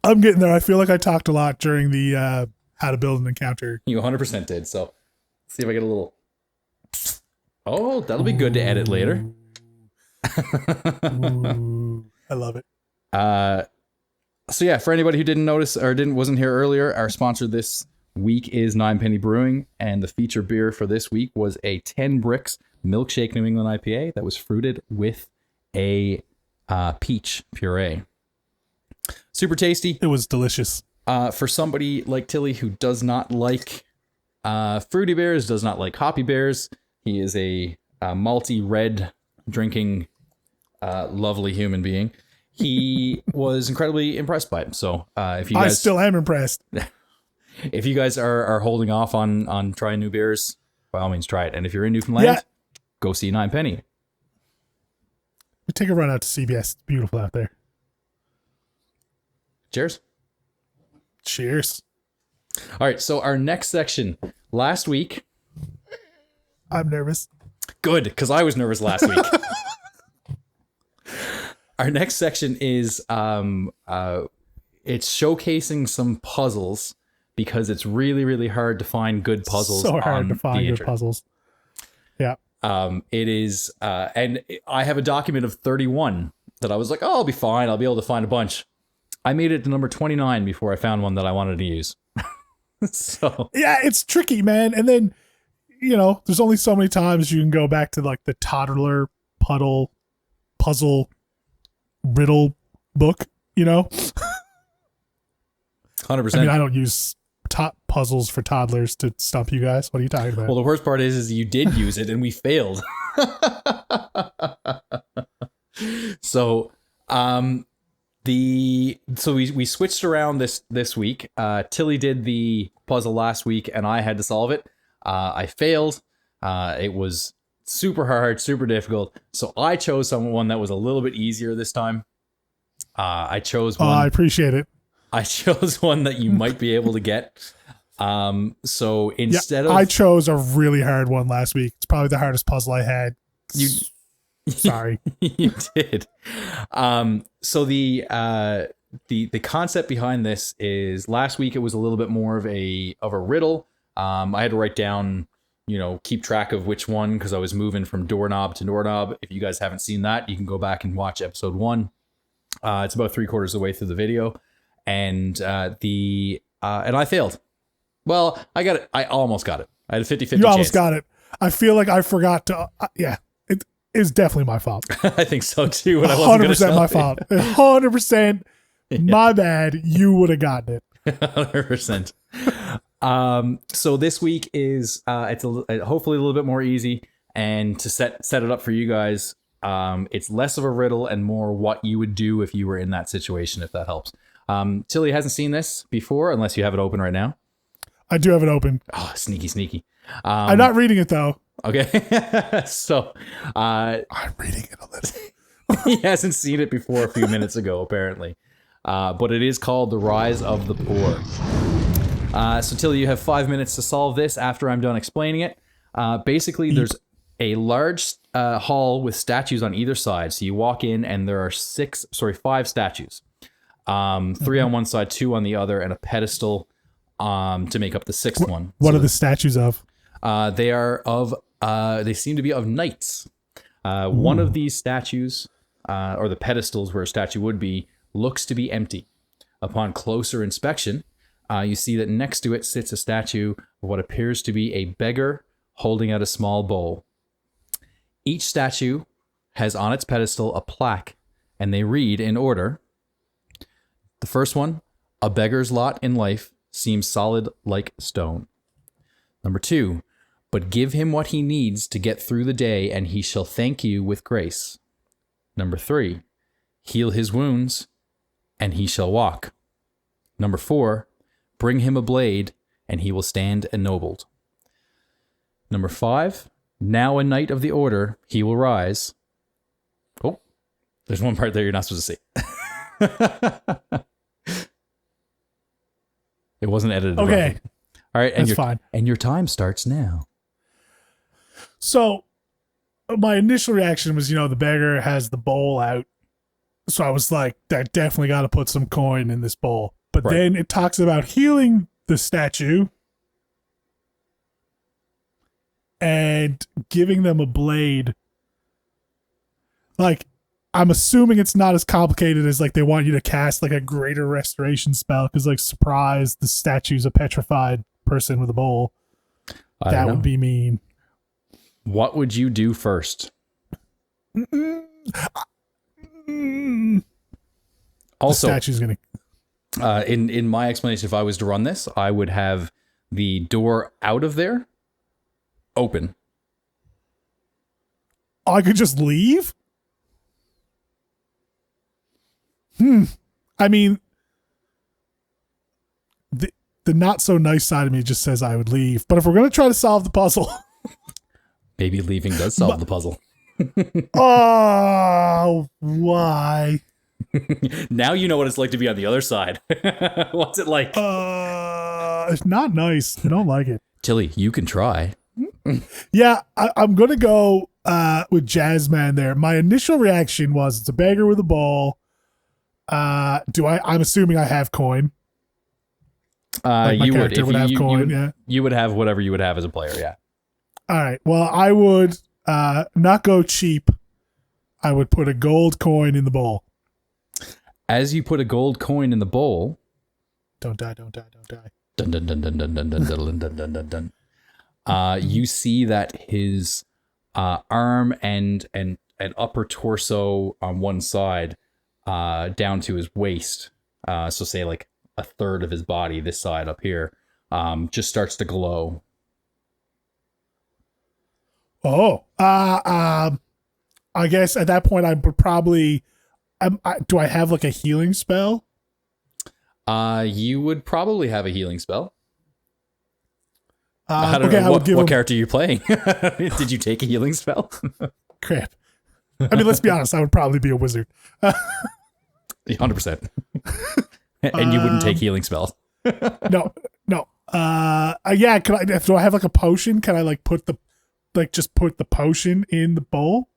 getting there. I feel like I talked a lot during the how to build an encounter. You 100% did. So, let's see if I get a little. Oh, that'll be good to edit later. Ooh, I love it. So yeah, for anybody who didn't notice or wasn't here earlier, our sponsor this week is Nine Penny Brewing, and the feature beer for this week was a 10 Bricks Milkshake New England IPA that was fruited with a peach puree. Super tasty. It was delicious. For somebody like Tilly who does not like fruity beers, does not like hoppy beers, he is a malty red drinking lovely human being. He was incredibly impressed by it. So if you guys, I still am impressed. If you guys are holding off on trying new beers, by all means try it. And if you're in Newfoundland, go see Nine Penny. We take a run out to CBS. It's beautiful out there. Cheers. Cheers. All right. So our next section last week. I'm nervous. Good, because I was nervous last week. Our next section is it's showcasing some puzzles because it's really, really hard to find good puzzles. So hard to find good internet. puzzles. Yeah. It is, and I have a document of 31 that I was like, oh, I'll be fine. I'll be able to find a bunch. I made it to number 29 before I found one that I wanted to use. So yeah, it's tricky, man. And then, there's only so many times you can go back to like the toddler puzzle riddle book, 100%. I mean, I don't use top puzzles for toddlers to stump you guys. What are you talking about? Well, the worst part is you did use it and we failed. So, we switched around this week. Tilly did the puzzle last week and I had to solve it. I failed. It was super hard, super difficult. So I chose one that was a little bit easier this time. I chose one. I appreciate it. I chose one that you might be able to get. So instead of I chose a really hard one last week. It's probably the hardest puzzle I had. Sorry. You did. So the concept behind this is last week it was a little bit more of a riddle. I had to write down, keep track of which one because I was moving from doorknob to doorknob. If you guys haven't seen that, you can go back and watch episode 1. It's about 3/4 of the way through the video, and and I failed. Well, I got it. I almost got it. I had a 50-50 chance. You almost got it. I feel like I forgot to. It is definitely my fault. I think so too. 100% my fault. 100% my bad. You would have gotten it. 100%. So this week is it's hopefully a little bit more easy, and to set it up for you guys, it's less of a riddle and more what you would do if you were in that situation, if that helps. Tilly hasn't seen this before unless you have it open right now. I do have it open. Oh, sneaky. I'm not reading it though. Okay. So I'm reading it a little. He hasn't seen it before a few minutes ago, apparently. But it is called The Rise of the Poor. So Tilly, you have 5 minutes to solve this after I'm done explaining it. Basically, there's a large hall with statues on either side. So you walk in and there are 5 statues. 3 on one side, 2 on the other, and a pedestal to make up the 6th one. What are the statues of? They are of, they seem to be of knights. One of these statues, or the pedestals where a statue would be, looks to be empty. Upon closer inspection, you see that next to it sits a statue of what appears to be a beggar holding out a small bowl. Each statue has on its pedestal a plaque, and they read in order. The first one, a beggar's lot in life seems solid like stone. Number 2, but give him what he needs to get through the day, and he shall thank you with grace. Number 3, heal his wounds, and he shall walk. Number 4, bring him a blade, and he will stand ennobled. Number 5, now a knight of the order, he will rise. Oh, there's one part there you're not supposed to see. It wasn't edited. Okay. All right, and that's fine. And your time starts now. So my initial reaction was, the beggar has the bowl out. So I was like, I definitely got to put some coin in this bowl. But then it talks about healing the statue and giving them a blade. Like, I'm assuming it's not as complicated as, like, they want you to cast, like, a greater restoration spell because, like, surprise, the statue's a petrified person with a bowl. That would be mean. What would you do first? Also, the statue's going to... in my explanation, if I was to run this, I would have the door out of there open. I could just leave? I mean, the not so nice side of me just says I would leave. But if we're going to try to solve the puzzle... Maybe leaving does solve the puzzle. Oh, why? Now you know what it's like to be on the other side. What's it like? It's not nice. I don't like it. Tilly, you can try. Yeah, I'm going to go with Jazzman there. My initial reaction was it's a beggar with a ball. I'm assuming I have coin. Like you would. If would have coin, yeah. You would have whatever you would have as a player, yeah. All right. Well, I would not go cheap. I would put a gold coin in the bowl. As you put a gold coin in the bowl... Don't die, don't die, don't die. Dun, dun, dun, dun, dun, dun, dun, dun, dun, dun, dun, dun. You see that his arm and upper torso on one side down to his waist, so say like a third of his body, this side up here, just starts to glow. Oh, I guess at that point I would probably. Do I have like a healing spell? You would probably have a healing spell. I don't know what character are you playing. Did you take a healing spell? Crap. I mean, let's be honest. I would probably be a wizard. 100%. And you wouldn't take healing spells. No. Yeah. Do I have like a potion? Can I like put the potion in the bowl?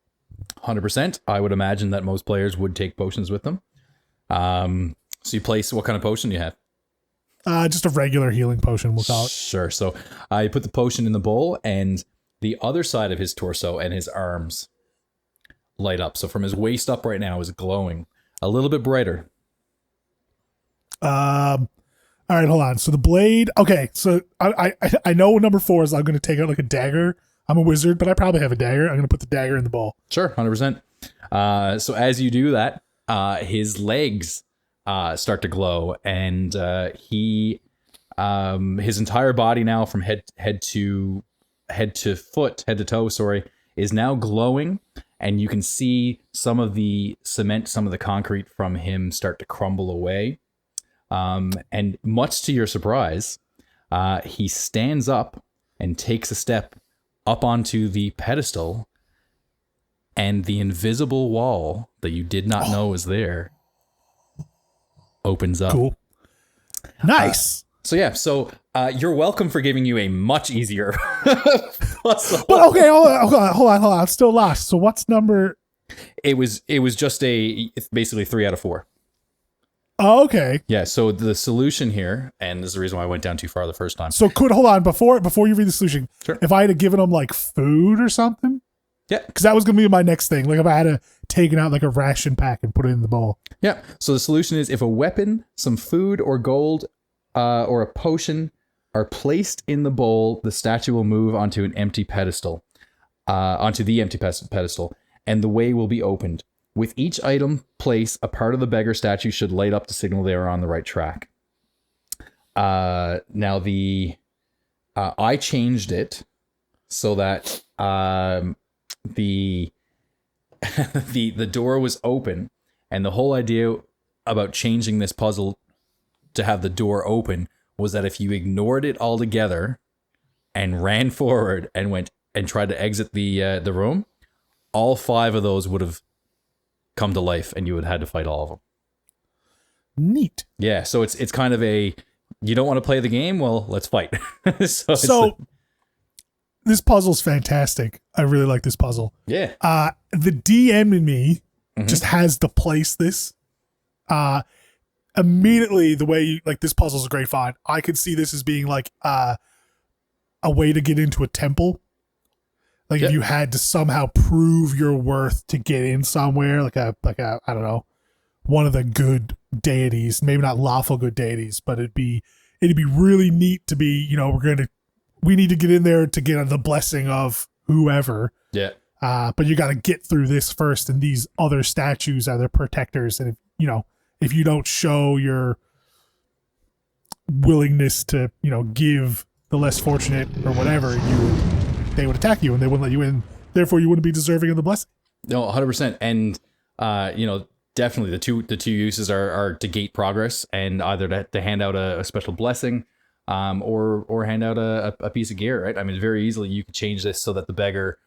100%. I would imagine that most players would take potions with them. So you place, what kind of potion do you have? Just a regular healing potion, we'll call it. Sure. So you put the potion in the bowl, and the other side of his torso and his arms light up. So from his waist up right now is glowing a little bit brighter. All right, hold on. So the blade. Okay, so I know number 4 is I'm going to take out like a dagger. I'm a wizard, but I probably have a dagger. I'm going to put the dagger in the bowl. Sure, 100%. So as you do that, his legs start to glow, and his entire body now, from head to toe, is now glowing, and you can see some of the cement, some of the concrete from him start to crumble away. And much to your surprise, he stands up and takes a step up onto the pedestal, and the invisible wall that you did not know was there opens up. Cool. Nice. So you're welcome for giving you a much easier puzzle. But okay, hold on. I'm still lost. So what's number? It was just basically 3 out of 4. Oh, okay. Yeah, so the solution here, and this is the reason why I went down too far the first time. So hold on, before you read the solution, sure. If I had given him like food or something? Yeah. Because that was going to be my next thing. Like if I had taken out like a ration pack and put it in the bowl. Yeah, so the solution is if a weapon, some food or gold, or a potion are placed in the bowl, the statue will move onto an empty pedestal, onto the empty pedestal, and the way will be opened. With each item placed, a part of the beggar statue should light up to signal they are on the right track. Now I changed it so that the door was open, And the whole idea about changing this puzzle to have the door open was that if you ignored it altogether and ran forward and went and tried to exit the room, all 5 of those would have come to life, and you would have had to fight all of them. Neat. Yeah, so it's kind of a, you don't want to play the game? Well, let's fight. So this puzzle's fantastic. I really like this puzzle. Yeah. The DM in me just has to place this. Immediately, the way you, like, this puzzle's a great find. I could see this as being like a way to get into a temple. Like, if you had to somehow prove your worth to get in somewhere, like a I don't know, one of the good deities, maybe not lawful good deities, but it'd be really neat to be, we need to get in there to get the blessing of whoever. Yeah. But you got to get through this first, and these other statues are their protectors. And if you don't show your willingness to, give the less fortunate or whatever, they would attack you and they wouldn't let you in. Therefore, you wouldn't be deserving of the blessing. No, 100%. And definitely the two uses are to gate progress, and either to hand out a special blessing, or hand out a piece of gear. Right? I mean, very easily you could change this so that the beggar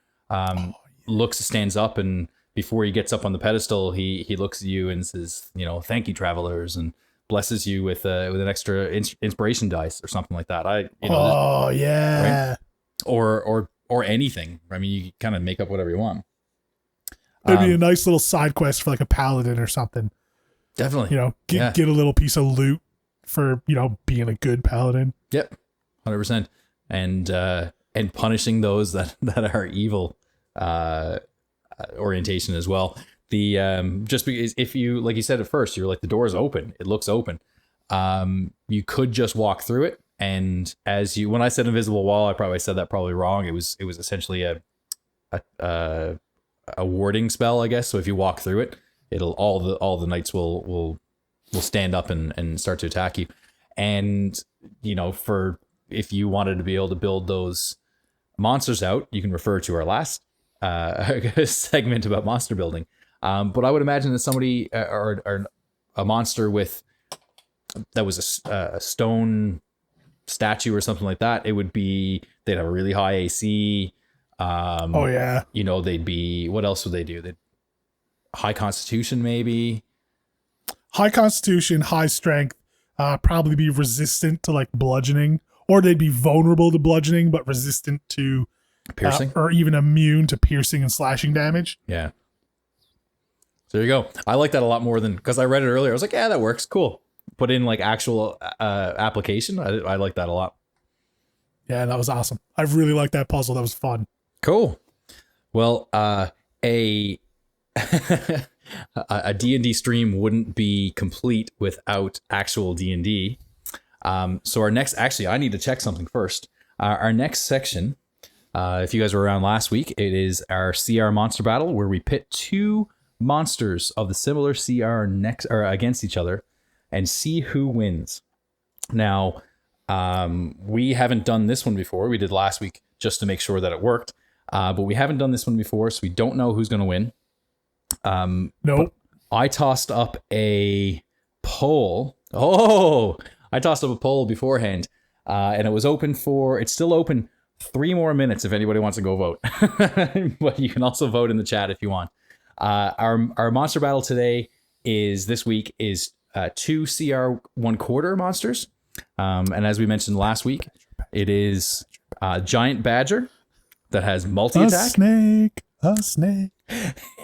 stands up, and before he gets up on the pedestal, he looks at you and says, "Thank you, travelers," and blesses you with an extra inspiration dice or something like that. Yeah. Right? Or anything. I mean, you kind of make up whatever you want. Maybe a nice little side quest for like a paladin or something. Definitely. Get a little piece of loot for, being a good paladin. Yep. 100%. And punishing those that are evil orientation as well. The just because if you, like you said at first, you're like, the door is open, it looks open. You could just walk through it, and when I said invisible wall, I probably said that wrong. It was essentially a warding spell, I guess. So if you walk through it, it'll all the knights will stand up and start to attack you. And for if you wanted to be able to build those monsters out, you can refer to our last segment about monster building. But I would imagine that somebody or a monster that was a stone statue or something like that, they'd have a really high AC. They'd be, what else would they do? They'd high constitution, maybe. High constitution, high strength, probably be resistant to like bludgeoning, or they'd be vulnerable to bludgeoning but resistant to piercing, or even immune to piercing and slashing damage. Yeah. So there you go. I like that a lot more than, because I read it earlier. I was like, yeah, that works. Cool. Put in like actual application. I like that a lot. Yeah, that was awesome. I really liked that puzzle. That was fun. Cool. Well, a D&D stream wouldn't be complete without actual D&D. So our next, actually, I need to check something first. Our next section, if you guys were around last week, it is our CR monster battle, where we pit 2 monsters of the similar CR against each other and see who wins. Now, we haven't done this one before. We did last week just to make sure that it worked. But we haven't done this one before, so we don't know who's going to win. Nope. I tossed up a poll. Oh, I tossed up a poll beforehand, and it's still open 3 more minutes if anybody wants to go vote. But you can also vote in the chat if you want. Our monster battle this week is 2 CR 1/4 monsters. And as we mentioned last week, it is giant badger that has multi-attack. A snake.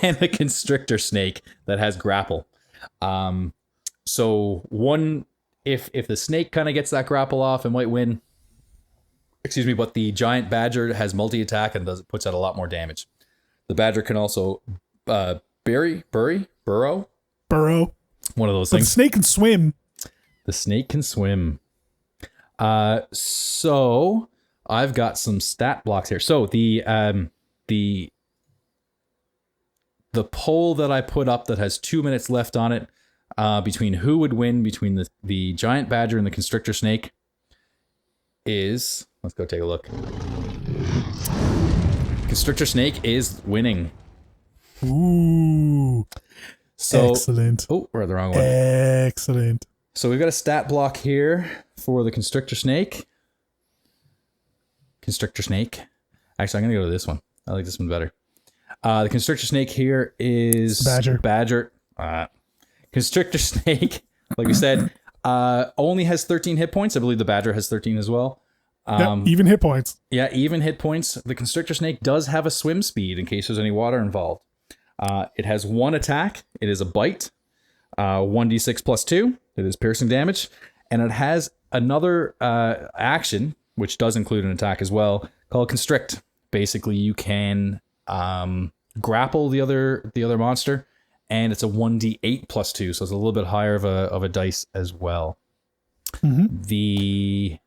And a constrictor snake that has grapple. So if the snake kind of gets that grapple off, it might win. Excuse me, but the giant badger has multi-attack and puts out a lot more damage. The badger can also burrow. One of those things. The snake can swim. The snake can swim. So I've got some stat blocks here. So the poll that I put up that has 2 minutes left on it, between who would win between the giant badger and the constrictor snake is, let's go take a look. Constrictor snake is winning. Ooh. So, excellent. Oh, we're at the wrong one. Excellent. So we've got a stat block here for the constrictor snake. Constrictor snake. Actually, I'm going to go to this one. I like this one better. The constrictor snake here is Badger. Constrictor snake, like we said, only has 13 hit points. I believe the Badger has 13 as well. Even hit points. Yeah, even hit points. The constrictor snake does have a swim speed in case there's any water involved. It has one attack. It is a bite. 1d6 plus 2. It is piercing damage. And it has another action, which does include an attack as well, called constrict. Basically, you can grapple the other monster, and it's a 1d8 plus 2, so it's a little bit higher of a dice as well. Mm-hmm. The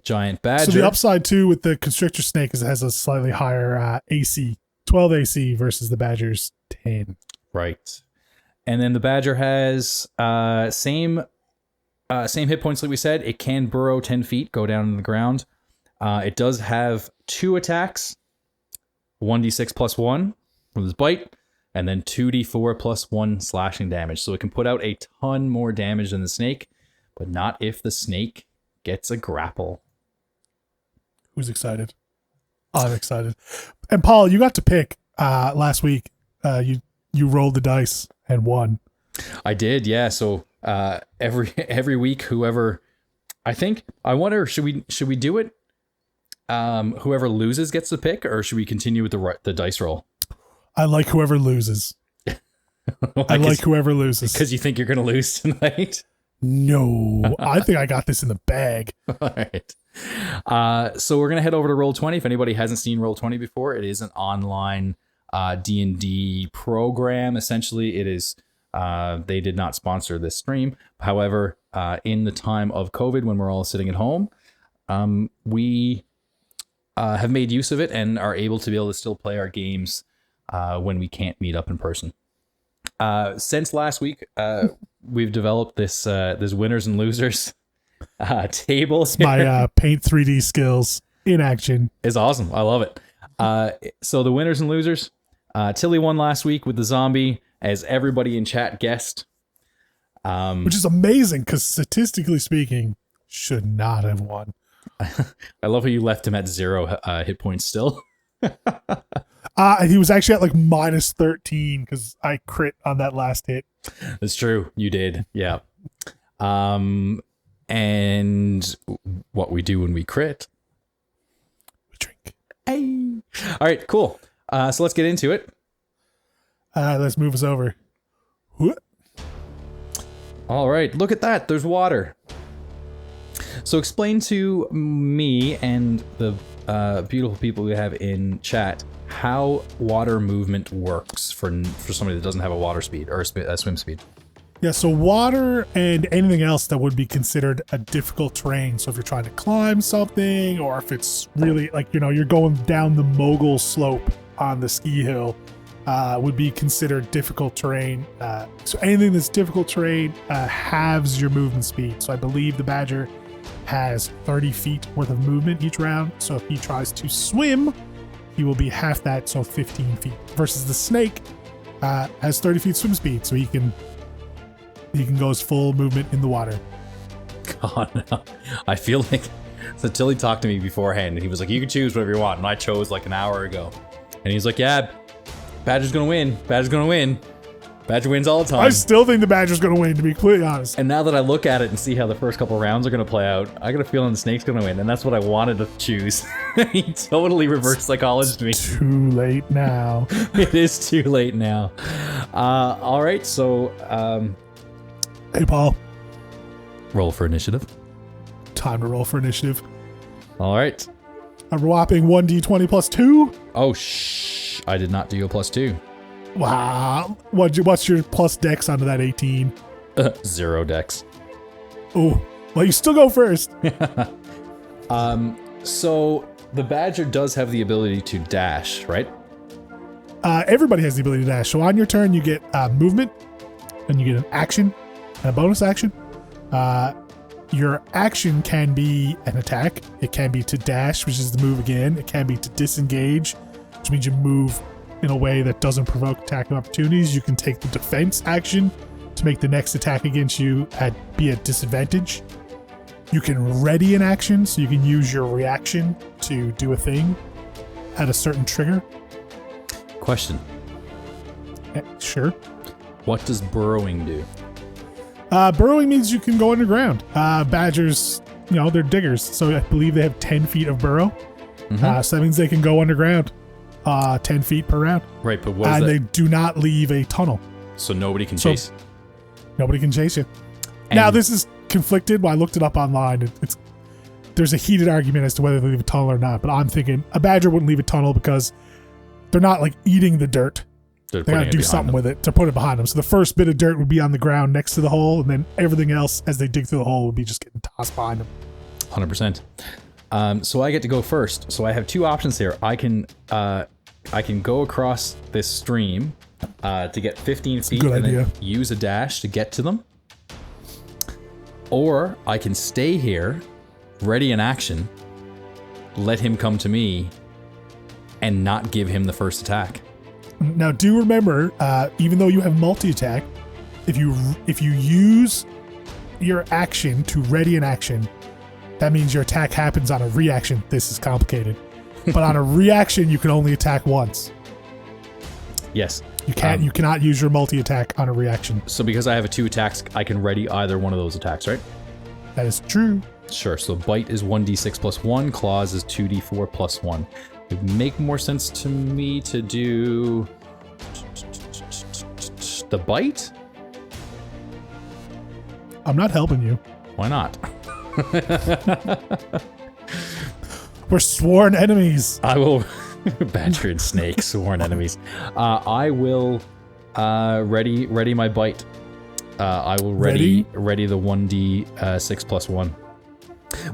giant badger. So the upside too with the constrictor snake is it has a slightly higher AC, 12 AC versus the badger's 10. Right. And then the badger has same hit points like we said. It can burrow 10 feet, go down in the ground. It does have 2 attacks, 1d6 plus 1 with his bite, and then 2d4 plus 1 slashing damage. So it can put out a ton more damage than the snake, but not if the snake gets a grapple. Who's excited? I'm excited. And Paul, you got to pick last week. You rolled the dice and won. I did, yeah. So every week, whoever, I wonder, should we do it? Whoever loses gets the pick, or should we continue with the dice roll? I like whoever loses. I like whoever loses. Because you think you're going to lose tonight? No, I think I got this in the bag. All right. So we're going to head over to Roll20. If anybody hasn't seen Roll20 before, it is an online D&D program. Essentially, it is, they did not sponsor this stream. However, in the time of COVID, when we're all sitting at home, we have made use of it and are able to still play our games when we can't meet up in person. Since last week, we've developed this winners and losers table. My paint 3D skills in action is awesome. I love it. So the winners and losers, Tilly won last week with the zombie, as everybody in chat guessed. Which is amazing because statistically speaking, should not have won. I love how you left him at 0 hit points still. He was actually at like minus 13 because I crit on that last hit. That's true. You did. Yeah. And what we do when we crit. We drink. Hey. All right, cool. So let's get into it. Let's move us over. All right, look at that. There's water. So explain to me and the beautiful people we have in chat how water movement works for somebody that doesn't have a water speed or a swim speed. Yeah, so water and anything else that would be considered a difficult terrain. So if you're trying to climb something, or if it's really like, you're going down the mogul slope on the ski hill, would be considered difficult terrain. So anything that's difficult terrain halves your movement speed. So I believe the badger has 30 feet worth of movement each round. So if he tries to swim, he will be half that, so 15 feet. Versus the snake has 30 feet swim speed, so he can go his full movement in the water. God, no. I feel like, so Tilly talked to me beforehand, and he was like, you can choose whatever you want, and I chose like an hour ago. And he's like, yeah, Badger's gonna win. Badger's gonna win. Badger wins all the time. I still think the Badger's going to win, to be completely honest. And now that I look at it and see how the first couple rounds are going to play out, I got a feeling the snake's going to win, and that's what I wanted to choose. He totally reverse psychologized me. Too late now. It is too late now. All right, so... hey, Paul. Roll for initiative. Time to roll for initiative. All right. A whopping 1d20 plus 2. Oh, I did not do a plus 2. Wow. What's your plus dex onto that 18? 0 dex. Oh, well, you still go first. So the Badger does have the ability to dash, right? Everybody has the ability to dash. So on your turn, you get movement, and you get an action, and a bonus action. Your action can be an attack. It can be to dash, which is to move again. It can be to disengage, which means you move in a way that doesn't provoke attack opportunities. You can take the defense action to make the next attack against you be at disadvantage. You can ready an action, so you can use your reaction to do a thing at a certain trigger. Question. Sure. What does burrowing do? Burrowing means you can go underground. Badgers, they're diggers, so I believe they have 10 feet of burrow. So that means they can go underground 10 feet per round. Right, but what is that? They do not leave a tunnel. So nobody can chase? Nobody can chase you. Now, this is conflicted. When I looked it up online, there's a heated argument as to whether they leave a tunnel or not, but I'm thinking a badger wouldn't leave a tunnel because they're not like eating the dirt. They gotta do something with it to put it behind them. So the first bit of dirt would be on the ground next to the hole, and then everything else as they dig through the hole would be just getting tossed behind them. 100%. So I get to go first. So I have two options here. I can go across this stream to get 15 feet and then use a dash to get to them. Or I can stay here, ready in action, let him come to me, and not give him the first attack. Now, do remember, even though you have multi-attack, if you use your action to ready an action, that means your attack happens on a reaction. This is complicated. But on a reaction, you can only attack once. Yes. You cannot use your multi-attack on a reaction. So because I have 2 attacks, I can ready either one of those attacks, right? That is true. Sure. So bite is 1d6 plus 1. Claws is 2d4 plus 1. It would make more sense to me to do the bite. I'm not helping you. Why not? We're sworn enemies. I will. Badger and snake, sworn enemies. I will ready my bite. I will ready the 1d6 plus 1.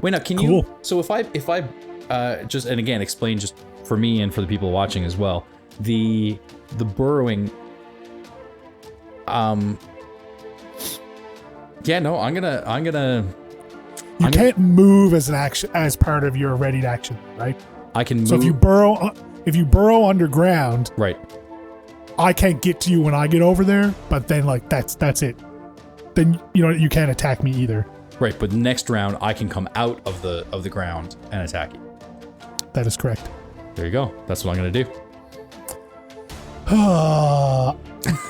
Wait, now can you? So if I just, and again, explain just for me and for the people watching as well, the burrowing. Yeah, no, I'm gonna. You can't move as an action as part of your readied action, right? I can move. So if you burrow underground, right? I can't get to you when I get over there, but then like that's it. Then you can't attack me either. Right, but next round I can come out of the ground and attack you. That is correct. There you go. That's what I'm gonna do.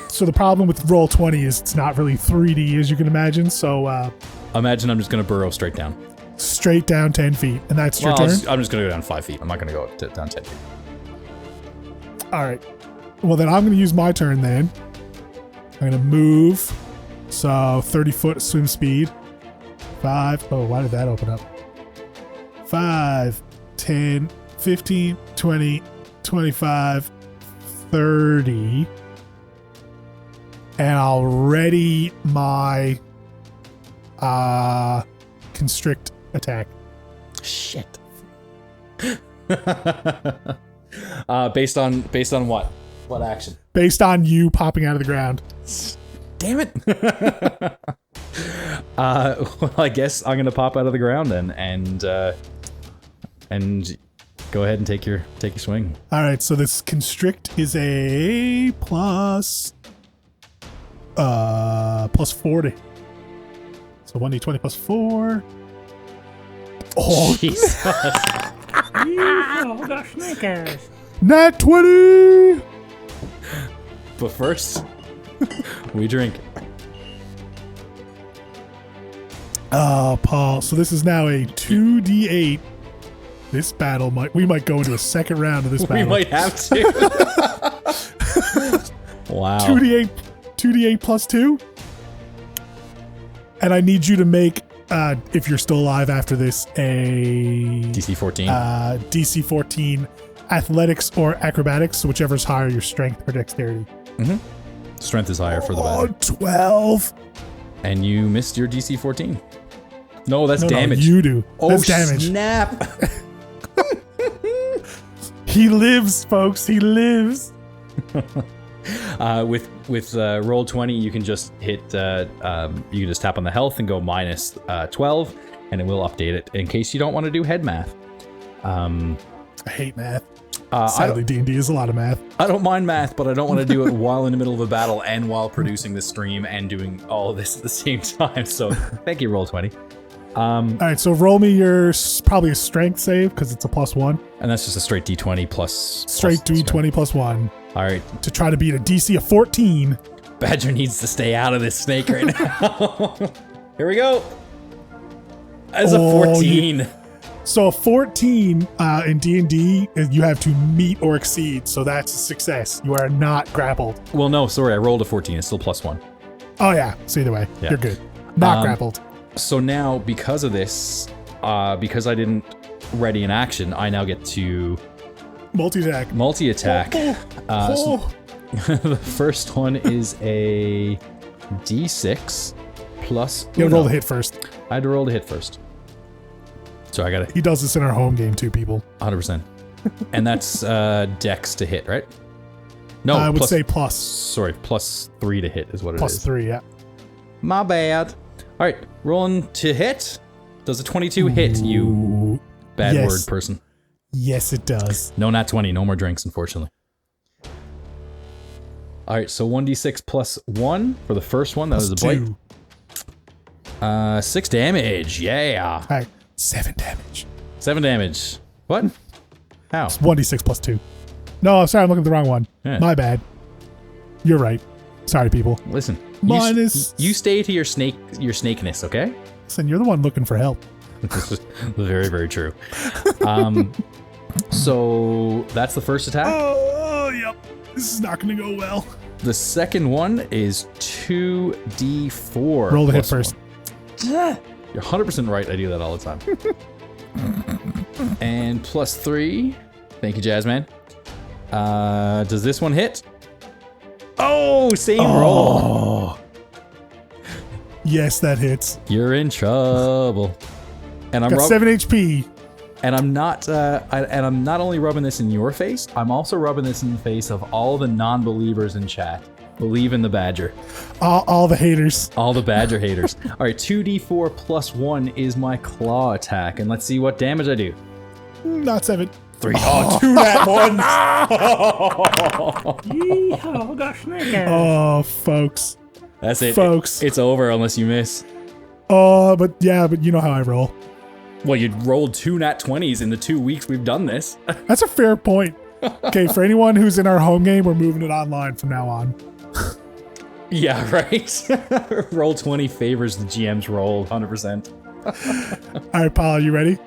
So the problem with Roll20 is it's not really 3D as you can imagine. So imagine I'm just gonna burrow straight down. Straight down 10 feet, and that's your turn? I'm just gonna go down 5 feet. I'm not gonna go down 10 feet. All right. Well, then I'm gonna use my turn then. I'm gonna move. So 30 foot swim speed. 5. Oh, why did that open up? 5, 10, 15, 20, 25, 30. And I'll ready my constrict attack. Shit. Based on what? What action? Based on you popping out of the ground. Damn it. Well, I guess I'm gonna pop out of the ground then, and go ahead and take your swing. All right. So this constrict is a plus 40. So 1d20 plus 4. Oh, Jesus. The Snickers. Nat 20. But first, we drink. Oh, Paul. So this is now a 2d8. This battle we might go into a second round of this battle. We might have to. Wow. 2d8 plus 2. And I need you to make, if you're still alive after this, a DC 14. DC 14 athletics or acrobatics, whichever's higher, your strength or dexterity. Mm-hmm. Strength is higher for the battle. 12. And you missed your DC 14. No, that's damage. No, you do. Oh, that's damage. Snap. He lives, folks. He lives. With Roll20, you can just hit. You can just tap on the health and go minus 12, and it will update it in case you don't want to do head math. I hate math. Sadly, D&D is a lot of math. I don't mind math, but I don't want to do it while in the middle of a battle and while producing the stream and doing all of this at the same time. So thank you, Roll20. All right, so roll me your probably a strength save because it's a +1. And that's just a straight D20 plus... Straight D20 +1. All right. To try to beat a DC of 14. Badger needs to stay out of this snake right now. Here we go. As a 14. So a 14 in D&D, you have to meet or exceed. So that's a success. You are not grappled. Well, no, sorry. I rolled a 14. It's still +1. Oh, yeah. So either way, you're good. Not grappled. So now, because of this, because I didn't ready an action, I now get to... Multi-attack. Multi-attack. So the first one is a D6 plus... You roll the hit first. I had to roll the hit first. So I got it. He does this in our home game too, people. 100%. And that's Dex to hit, right? No, I would say plus. Sorry, +3 to hit is what it is. +3, yeah. My bad. All right, rolling to hit. Does a 22 hit you? Bad word person. Yes, it does. No, not 20. No more drinks, unfortunately. All right, so 1d6 plus 1 for the first one. That was a bite. 6 damage. Yeah. All right, 7 damage. 7 damage. What? How? It's 1d6 plus 2. No, I'm sorry, I'm looking at the wrong one. Yeah. My bad. You're right. Sorry, people. Listen. Minus... You stay to your snakeness, okay? Listen, you're the one looking for help. Very, very true. So that's the first attack. Oh, yep. This is not going to go well. The second one is 2d4. Roll the hit first. You're 100% right. I do that all the time. And +3. Thank you, Jazzman. Does this one hit? Oh, same roll. Yes, that hits. You're in trouble. And I'm got 7 HP. And I'm not. I'm not only rubbing this in your face. I'm also rubbing this in the face of all the non-believers in chat. Believe in the Badger. All the haters. All the Badger haters. All right, 2d4 plus 1 is my claw attack, and let's see what damage I do. Not 7. 3. Oh, 2 nat 1s. Yeehaw, got snickers. Oh, folks. That's it, folks. It's over unless you miss. Oh, but you know how I roll. Well, you rolled 2 nat 20s in the 2 weeks we've done this. That's a fair point. Okay, for anyone who's in our home game, we're moving it online from now on. Yeah, right. Roll20 favors the GM's roll 100%. All right, Paul, you ready?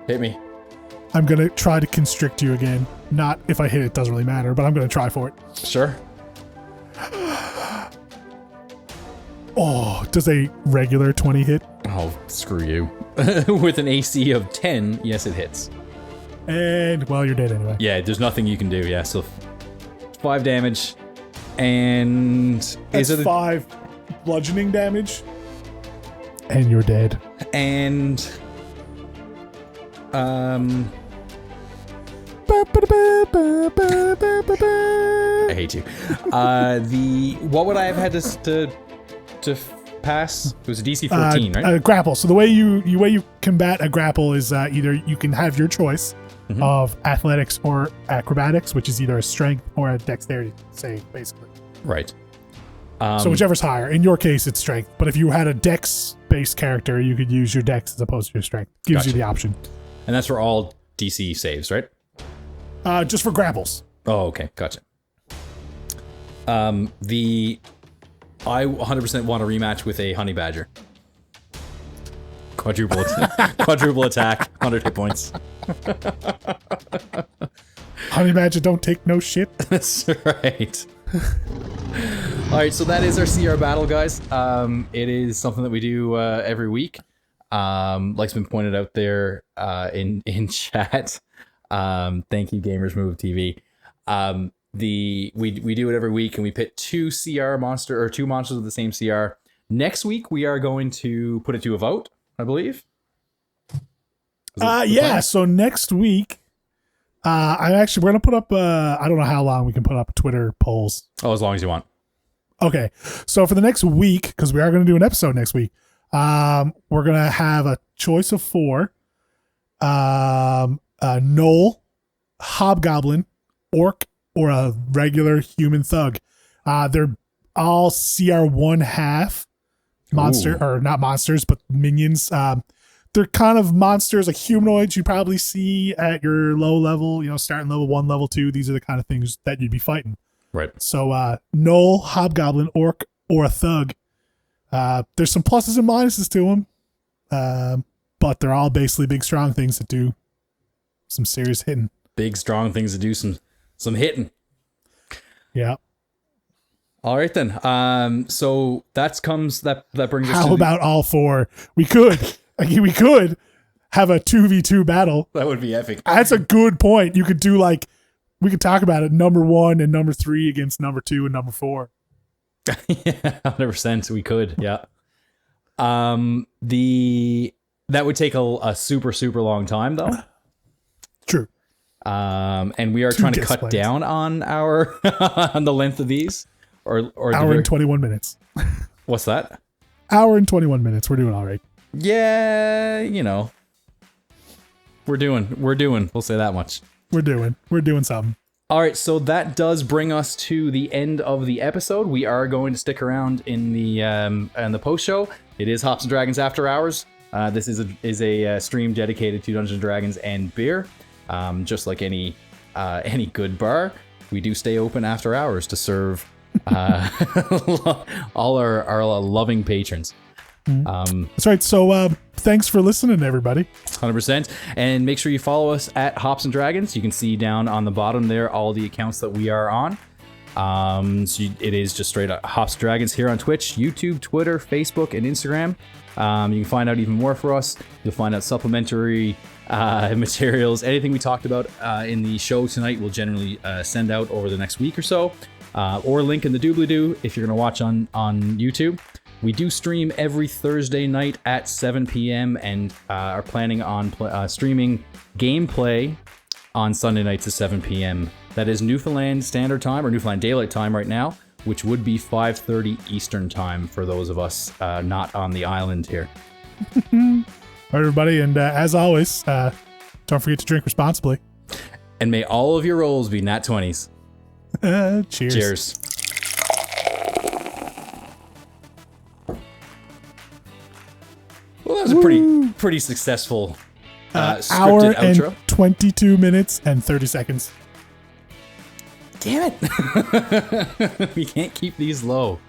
Hit me. I'm going to try to constrict you again. Not if I hit it, doesn't really matter, but I'm going to try for it. Sure. Oh, does a regular 20 hit? Oh, screw you. With an AC of 10, yes, it hits. And, well, you're dead anyway. Yeah, there's nothing you can do. Yeah, so 5 damage. And... That's is it 5 bludgeoning damage. And you're dead. And... I hate you. What would I have had to pass? It was a DC 14, right? A grapple. So the way you combat a grapple is either you can have your choice of athletics or acrobatics, which is either a strength or a dexterity save, basically. Right. So whichever's higher. In your case, it's strength. But if you had a dex-based character, you could use your dex as opposed to your strength. Gives you the option. And that's for all DC saves, right? Just for grapples. Oh, okay. Gotcha. I 100% want a rematch with a honey badger. Quadruple attack, 100 hit points. Honey badger don't take no shit. That's right. All right, so that is our CR battle, guys. It is something that we do every week. Like's been pointed out there in chat. Thank you, Gamers Move TV. We do it every week, and we pit two monsters with the same CR. Next week we are going to put it to a vote, I believe. Yeah. So next week, we're gonna put up. I don't know how long we can put up Twitter polls. Oh, as long as you want. Okay. So for the next week, because we are going to do an episode next week, we're gonna have a choice of 4. Noel, hobgoblin, orc, or a regular human thug. They're all CR1 half monster, Ooh. or not monsters, but minions. They're kind of monsters, like humanoids you probably see at your low level, starting level 1, level 2. These are the kind of things that you'd be fighting. Right. So, Gnoll, hobgoblin, orc, or a thug. There's some pluses and minuses to them, but they're all basically big, strong things that do some serious hitting. Big, strong things to do some hitting. Yeah. All right then. So that brings us How to about all 4? We could have a 2v2 battle. that would be epic. That's a good point. You could do we could talk about it. Number 1 and number 3 against number 2 and number 4. Yeah, 100%. We could. Yeah. That would take a super, super long time though. True. And we are trying to cut down on our on the length of these, or hour and 21 minutes. What's that? Hour and 21 minutes. We're doing all right. Yeah, we're doing. We'll say that much. We're doing something. All right, so that does bring us to the end of the episode. We are going to stick around in the post show. It is Hops and Dragons After Hours. This is a stream dedicated to Dungeons and Dragons and beer. Just like any good bar, we do stay open after hours to serve all our loving patrons. That's right. So thanks for listening, everybody. 100%. And make sure you follow us at Hops and Dragons. You can see down on the bottom there all the accounts that we are on. It is just straight up Hops and Dragons here on Twitch, YouTube, Twitter, Facebook, and Instagram. You can find out even more for us. You'll find out supplementary materials. Anything we talked about in the show tonight we'll generally send out over the next week or so, or link in the doobly-doo if you're going to watch on YouTube. We do stream every Thursday night at 7 p.m. and are planning on streaming gameplay on Sunday nights at 7 p.m. That is Newfoundland Standard Time, or Newfoundland Daylight Time right now, which would be 5:30 Eastern Time for those of us not on the island here. All right, everybody, and as always, don't forget to drink responsibly. And may all of your rolls be nat 20s. Cheers. Cheers. Well, that was a pretty successful scripted hour outro. And 22 minutes and 30 seconds. Damn it. We can't keep these low.